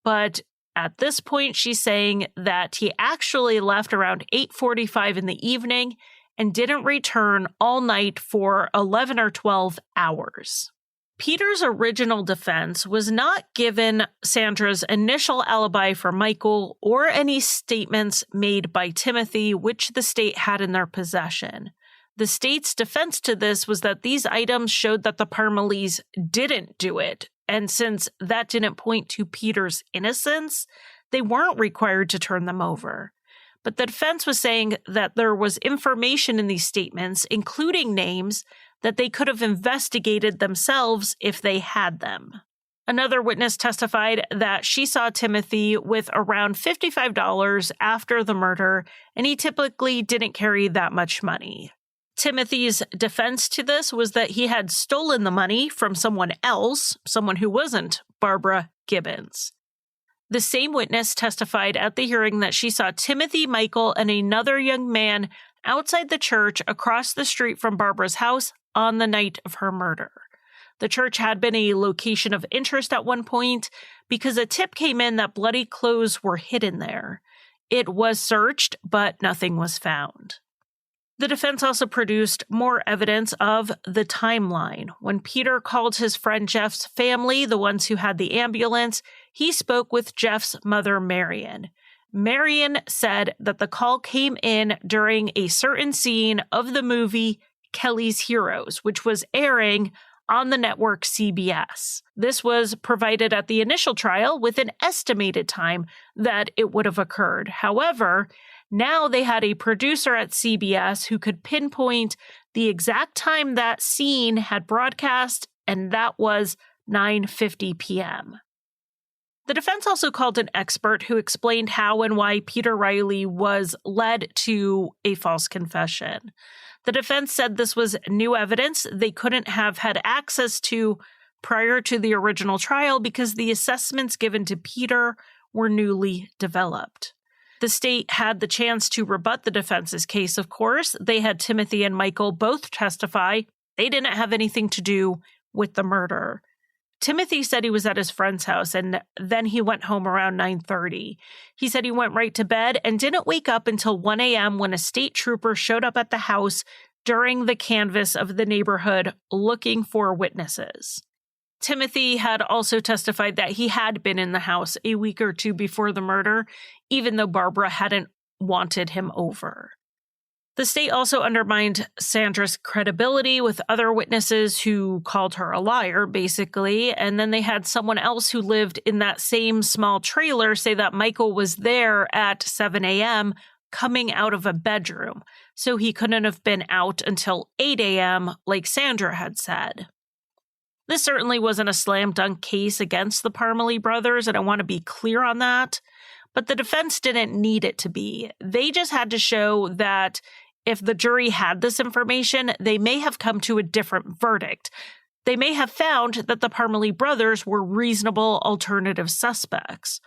but at this point, she's saying that he actually left around 8:45 in the evening and didn't return all night for 11 or 12 hours. Peter's original defense was not given Sandra's initial alibi for Michael or any statements made by Timothy, which the state had in their possession. The state's defense to this was that these items showed that the Parmeleys didn't do it, and since that didn't point to Peter's innocence, they weren't required to turn them over. But the defense was saying that there was information in these statements, including names, that they could have investigated themselves if they had them. Another witness testified that she saw Timothy with around $55 after the murder, and he typically didn't carry that much money. Timothy's defense to this was that he had stolen the money from someone else, someone who wasn't Barbara Gibbons. The same witness testified at the hearing that she saw Timothy, Michael, and another young man outside the church across the street from Barbara's house on the night of her murder. The church had been a location of interest at one point because a tip came in that bloody clothes were hidden there. It was searched, but nothing was found. The defense also produced more evidence of the timeline. When Peter called his friend Jeff's family, the ones who had the ambulance, he spoke with Jeff's mother, Marion. Marion said that the call came in during a certain scene of the movie Kelly's Heroes, which was airing on the network CBS. This was provided at the initial trial with an estimated time that it would have occurred. However, now they had a producer at CBS who could pinpoint the exact time that scene had broadcast, and that was 9:50 p.m. The defense also called an expert who explained how and why Peter Riley was led to a false confession. The defense said this was new evidence they couldn't have had access to prior to the original trial because the assessments given to Peter were newly developed. The state had the chance to rebut the defense's case, of course. They had Timothy and Michael both testify they didn't have anything to do with the murder. Timothy said he was at his friend's house, and then he went home around 9:30. He said he went right to bed and didn't wake up until 1 a.m. when a state trooper showed up at the house during the canvass of the neighborhood looking for witnesses. Timothy had also testified that he had been in the house a week or two before the murder, even though Barbara hadn't wanted him over. The state also undermined Sandra's credibility with other witnesses who called her a liar, basically, and then they had someone else who lived in that same small trailer say that Michael was there at 7 a.m. coming out of a bedroom, so he couldn't have been out until 8 a.m. like Sandra had said. This certainly wasn't a slam dunk case against the Parmalee brothers, and I want to be clear on that. But the defense didn't need it to be. They just had to show that if the jury had this information, they may have come to a different verdict. They may have found that the Parmalee brothers were reasonable alternative suspects.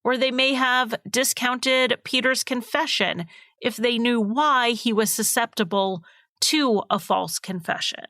Or they may have discounted Peter's confession if they knew why he was susceptible to a false confession.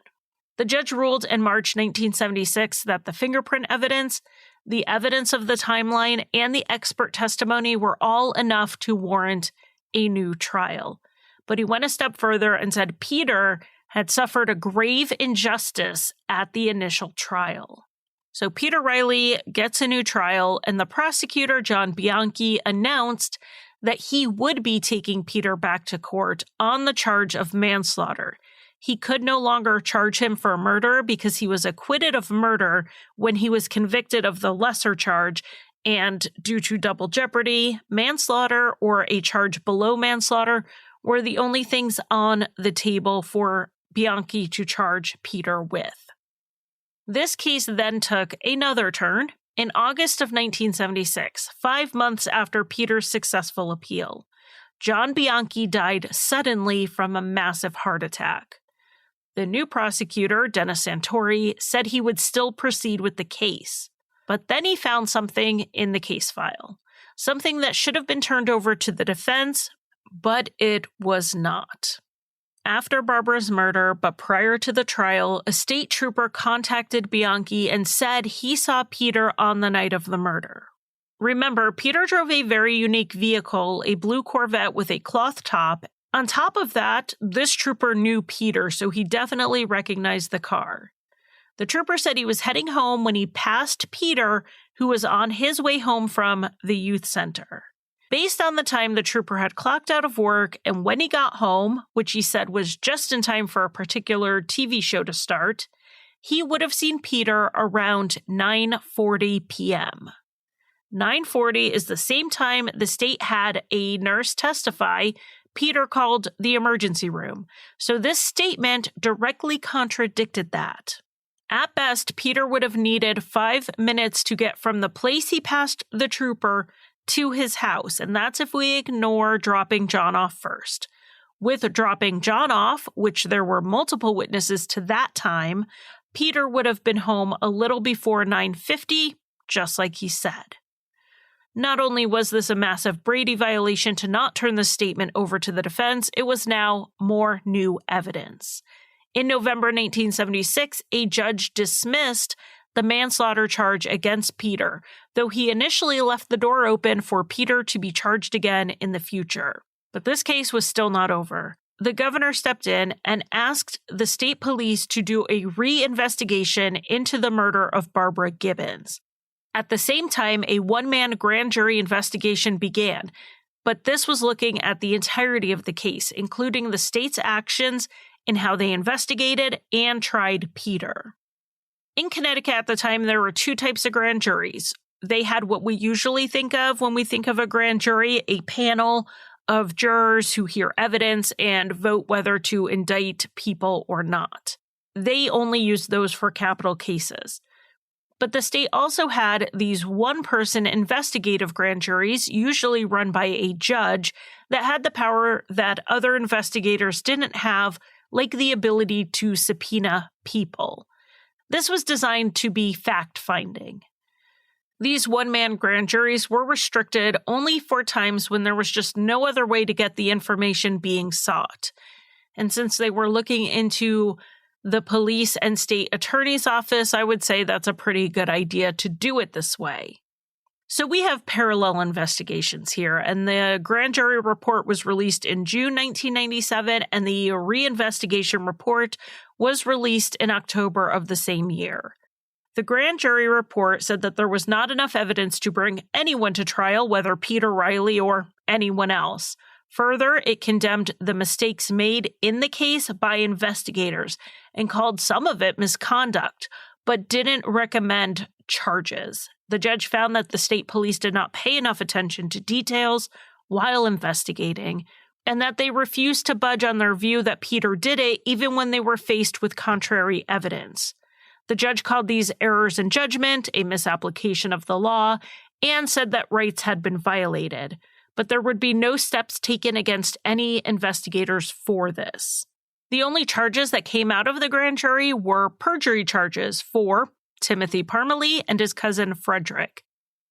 The judge ruled in March 1976 that the fingerprint evidence, the evidence of the timeline, and the expert testimony were all enough to warrant a new trial. But he went a step further and said Peter had suffered a grave injustice at the initial trial. So Peter Riley gets a new trial, and the prosecutor, John Bianchi, announced that he would be taking Peter back to court on the charge of manslaughter. He could no longer charge him for murder because he was acquitted of murder when he was convicted of the lesser charge, and due to double jeopardy, manslaughter or a charge below manslaughter were the only things on the table for Bianchi to charge Peter with. This case then took another turn in August of 1976, 5 months after Peter's successful appeal. John Bianchi died suddenly from a massive heart attack. The new prosecutor, Dennis Santori, said he would still proceed with the case. But then he found something in the case file, something that should have been turned over to the defense, but it was not. After Barbara's murder, but prior to the trial, a state trooper contacted Bianchi and said he saw Peter on the night of the murder. Remember, Peter drove a very unique vehicle, a blue Corvette with a cloth top. On top of that, this trooper knew Peter, so he definitely recognized the car. The trooper said he was heading home when he passed Peter, who was on his way home from the youth center. Based on the time the trooper had clocked out of work and when he got home, which he said was just in time for a particular TV show to start, he would have seen Peter around 9:40 p.m. 9:40 is the same time the state had a nurse testify Peter called the emergency room, so this statement directly contradicted that. At best, Peter would have needed 5 minutes to get from the place he passed the trooper to his house, and that's if we ignore dropping John off first. With dropping John off, which there were multiple witnesses to that time, Peter would have been home a little before 9:50, just like he said. Not only was this a massive Brady violation to not turn the statement over to the defense, it was now more new evidence. In November 1976, a judge dismissed the manslaughter charge against Peter, though he initially left the door open for Peter to be charged again in the future. But this case was still not over. The governor stepped in and asked the state police to do a re-investigation into the murder of Barbara Gibbons. At the same time, a one-man grand jury investigation began, but this was looking at the entirety of the case, including the state's actions in how they investigated and tried Peter. In Connecticut at the time, there were 2 types of grand juries. They had what we usually think of when we think of a grand jury, a panel of jurors who hear evidence and vote whether to indict people or not. They only used those for capital cases. But the state also had these one-person investigative grand juries, usually run by a judge, that had the power that other investigators didn't have, like the ability to subpoena people. This was designed to be fact-finding. These one-man grand juries were restricted only for times when there was just no other way to get the information being sought. And since they were looking into the police and state attorney's office, I would say that's a pretty good idea to do it this way. So we have parallel investigations here, and the grand jury report was released in June 1997, and the reinvestigation report was released in October of the same year. The grand jury report said that there was not enough evidence to bring anyone to trial, whether Peter Riley or anyone else. Further, it condemned the mistakes made in the case by investigators and called some of it misconduct, but didn't recommend charges. The judge found that the state police did not pay enough attention to details while investigating, and that they refused to budge on their view that Peter did it even when they were faced with contrary evidence. The judge called these errors in judgment, a misapplication of the law, and said that rights had been violated. But there would be no steps taken against any investigators for this. The only charges that came out of the grand jury were perjury charges for Timothy Parmalee and his cousin Frederick.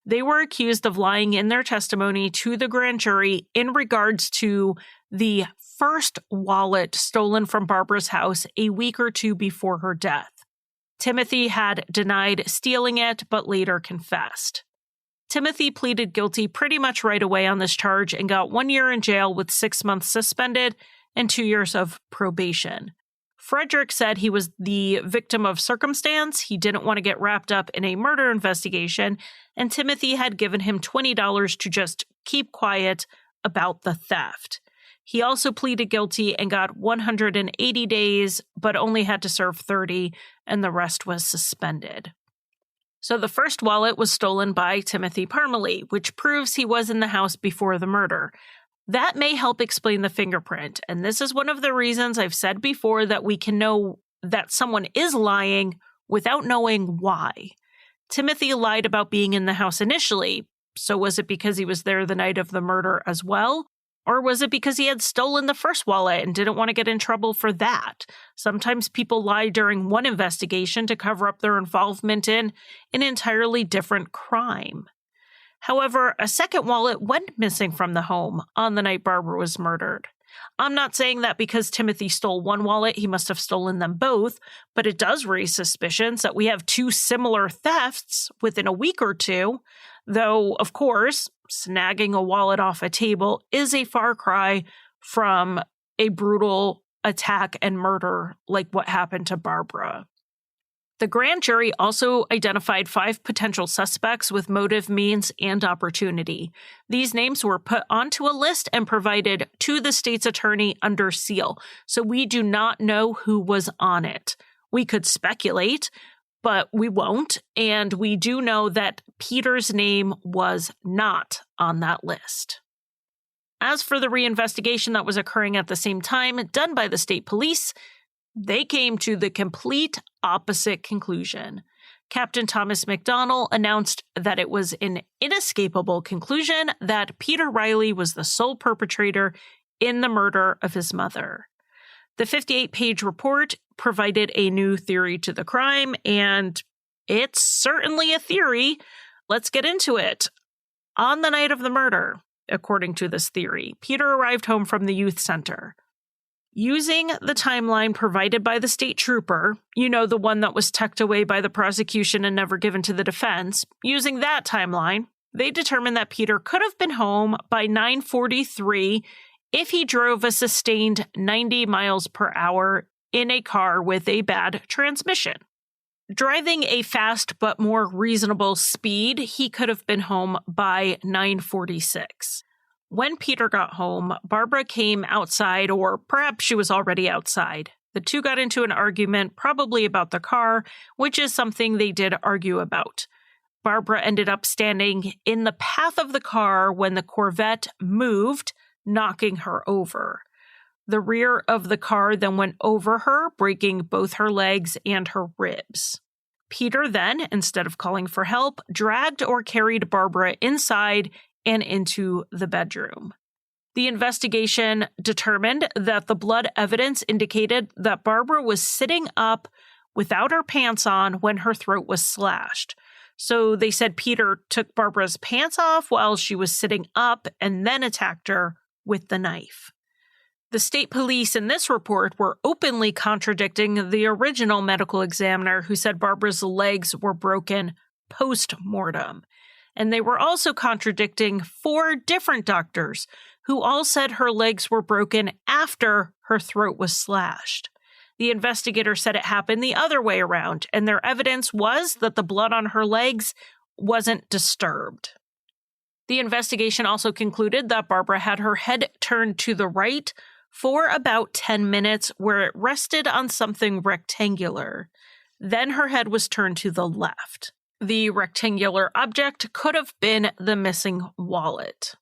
They were accused of lying in their testimony to the grand jury in regards to the first wallet stolen from Barbara's house a week or 2 before her death. Timothy had denied stealing it, but later confessed. Timothy pleaded guilty pretty much right away on this charge and got 1 year in jail with 6 months suspended and 2 years of probation. Frederick said he was the victim of circumstance. He didn't want to get wrapped up in a murder investigation, and Timothy had given him $20 to just keep quiet about the theft. He also pleaded guilty and got 180 days, but only had to serve 30, and the rest was suspended. So the first wallet was stolen by Timothy Parmalee, which proves he was in the house before the murder. That may help explain the fingerprint, and this is one of the reasons I've said before that we can know that someone is lying without knowing why. Timothy lied about being in the house initially, so was it because he was there the night of the murder as well? Or was it because he had stolen the first wallet and didn't want to get in trouble for that? Sometimes people lie during one investigation to cover up their involvement in an entirely different crime. However, a second wallet went missing from the home on the night Barbara was murdered. I'm not saying that because Timothy stole one wallet, he must have stolen them both, but it does raise suspicions that we have 2 similar thefts within a week or 2, though, of course, snagging a wallet off a table is a far cry from a brutal attack and murder like what happened to Barbara. The grand jury also identified 5 potential suspects with motive, means, and opportunity. These names were put onto a list and provided to the state's attorney under seal, so we do not know who was on it. We could speculate, but we won't, and we do know that Peter's name was not on that list. As for the reinvestigation that was occurring at the same time, done by the state police, They came to the complete opposite conclusion. Captain Thomas McDonnell announced that it was an inescapable conclusion that Peter Riley was the sole perpetrator in the murder of his mother. The 58-page report provided a new theory to the crime, and it's certainly a theory. Let's get into it. On the night of the murder, according to this theory, Peter arrived home from the youth center. Using the timeline provided by the state trooper, the one that was tucked away by the prosecution and never given to the defense, using that timeline, they determined that Peter could have been home by 9:43 if he drove a sustained 90 miles per hour in a car with a bad transmission. Driving a fast but more reasonable speed, he could have been home by 9:46. When Peter got home, Barbara came outside, or perhaps she was already outside. The two got into an argument, probably about the car, which is something they did argue about. Barbara ended up standing in the path of the car when the Corvette moved, knocking her over. The rear of the car then went over her, breaking both her legs and her ribs. Peter then, instead of calling for help, dragged or carried Barbara inside and into the bedroom. The investigation determined that the blood evidence indicated that Barbara was sitting up without her pants on when her throat was slashed. So they said Peter took Barbara's pants off while she was sitting up and then attacked her with the knife. The state police in this report were openly contradicting the original medical examiner who said Barbara's legs were broken post-mortem. And they were also contradicting 4 different doctors who all said her legs were broken after her throat was slashed. The investigator said it happened the other way around, and their evidence was that the blood on her legs wasn't disturbed. The investigation also concluded that Barbara had her head turned to the right for about 10 minutes, where it rested on something rectangular. Then her head was turned to the left. The rectangular object could have been the missing wallet.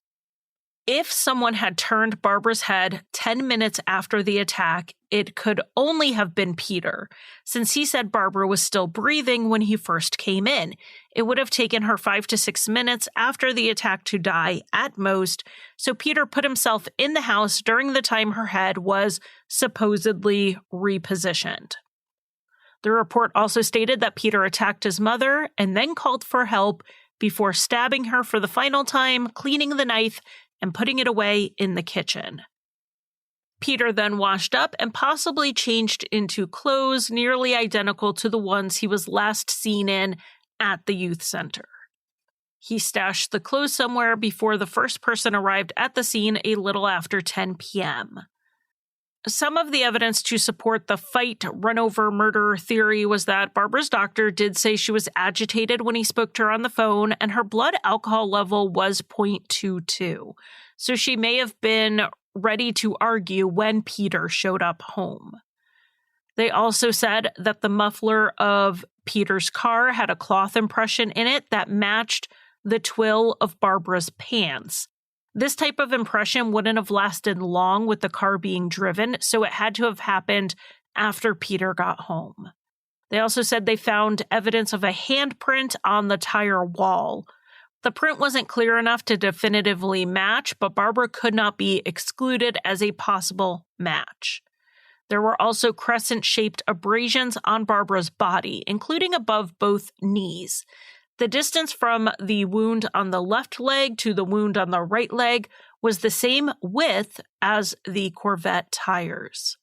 If someone had turned Barbara's head 10 minutes after the attack, it could only have been Peter, since he said Barbara was still breathing when he first came in. It would have taken her 5 to 6 minutes after the attack to die at most, so Peter put himself in the house during the time her head was supposedly repositioned. The report also stated that Peter attacked his mother and then called for help before stabbing her for the final time, cleaning the knife, and putting it away in the kitchen. Peter then washed up and possibly changed into clothes nearly identical to the ones he was last seen in at the youth center. He stashed the clothes somewhere before the first person arrived at the scene a little after 10 p.m. Some of the evidence to support the fight, run-over murder theory was that Barbara's doctor did say she was agitated when he spoke to her on the phone, and her blood alcohol level was 0.22. So she may have been ready to argue when Peter showed up home. They also said that the muffler of Peter's car had a cloth impression in it that matched the twill of Barbara's pants. This type of impression wouldn't have lasted long with the car being driven, so it had to have happened after Peter got home. They also said they found evidence of a handprint on the tire wall. The print wasn't clear enough to definitively match, but Barbara could not be excluded as a possible match. There were also crescent-shaped abrasions on Barbara's body, including above both knees. The distance from the wound on the left leg to the wound on the right leg was the same width as the Corvette tires.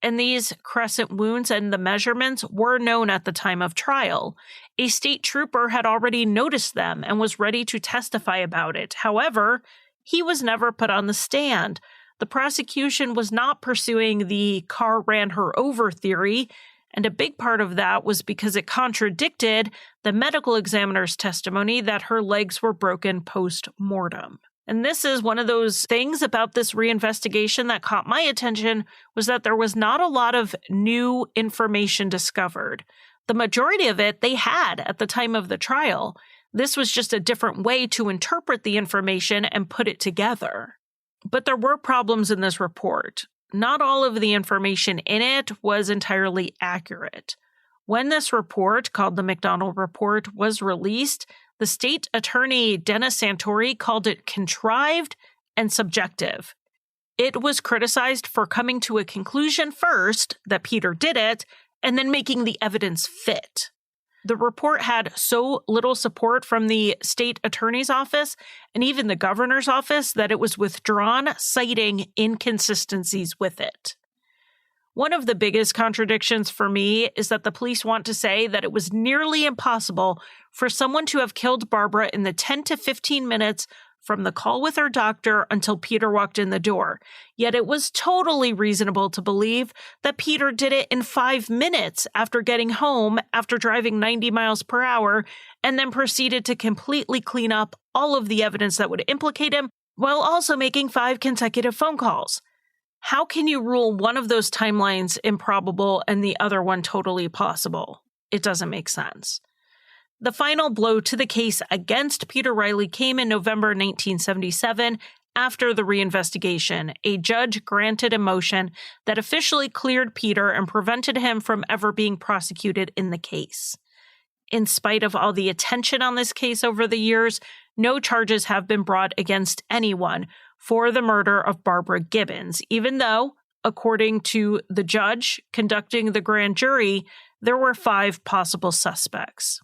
And these crescent wounds and the measurements were known at the time of trial. A state trooper had already noticed them and was ready to testify about it. However, he was never put on the stand. The prosecution was not pursuing the car ran her over theory, and a big part of that was because it contradicted the medical examiner's testimony that her legs were broken post-mortem. And this is one of those things about this reinvestigation that caught my attention, was that there was not a lot of new information discovered. The majority of it they had at the time of the trial. This was just a different way to interpret the information and put it together. But there were problems in this report. not all of the information in it was entirely accurate. When this report, called the McDonald Report, was released, the state attorney Dennis Santori called it contrived and subjective. It was criticized for coming to a conclusion first that Peter did it, and then making the evidence fit. The report had so little support from the state attorney's office and even the governor's office that it was withdrawn, citing inconsistencies with it. One of the biggest contradictions for me is that the police want to say that it was nearly impossible for someone to have killed Barbara in the 10 to 15 minutes from the call with her doctor until Peter walked in the door. Yet it was totally reasonable to believe that Peter did it in 5 minutes after getting home after driving 90 miles per hour and then proceeded to completely clean up all of the evidence that would implicate him while also making 5 consecutive phone calls. How can you rule one of those timelines improbable and the other one totally possible? It doesn't make sense. The final blow to the case against Peter Riley came in November 1977 after the reinvestigation. A judge granted a motion that officially cleared Peter and prevented him from ever being prosecuted in the case. In spite of all the attention on this case over the years, no charges have been brought against anyone for the murder of Barbara Gibbons, even though, according to the judge conducting the grand jury, there were 5 possible suspects.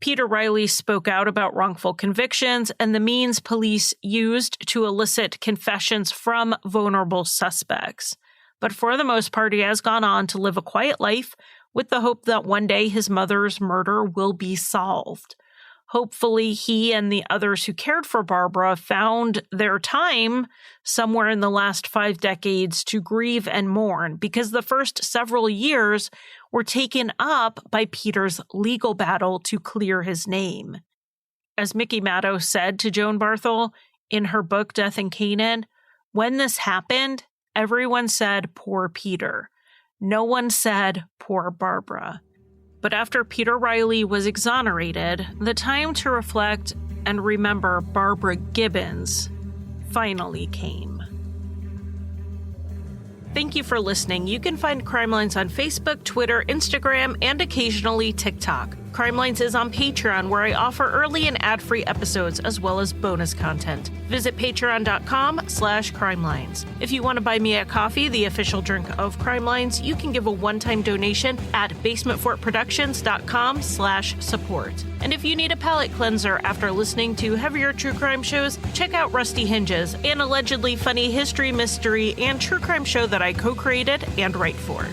Peter Riley spoke out about wrongful convictions and the means police used to elicit confessions from vulnerable suspects. But for the most part, he has gone on to live a quiet life with the hope that one day his mother's murder will be solved. Hopefully, he and the others who cared for Barbara found their time somewhere in the last 5 decades to grieve and mourn, because the first several years were taken up by Peter's legal battle to clear his name. As Mickey Maddow said to Joan Barthel in her book Death in Canaan, when this happened, everyone said, "Poor Peter." No one said, "Poor Barbara." But after Peter Riley was exonerated, the time to reflect and remember Barbara Gibbons finally came. Thank you for listening. You can find Crime Lines on Facebook, Twitter, Instagram, and occasionally TikTok. Crime Lines is on Patreon, where I offer early and ad-free episodes as well as bonus content. Visit patreon.com/crimelines. If you want to buy me a coffee, the official drink of Crime Lines, you can give a one-time donation at basementfortproductions.com/support. And if you need a palate cleanser after listening to heavier true crime shows, check out Rusty Hinges, an allegedly funny history, mystery, and true crime show that I co-created and write for.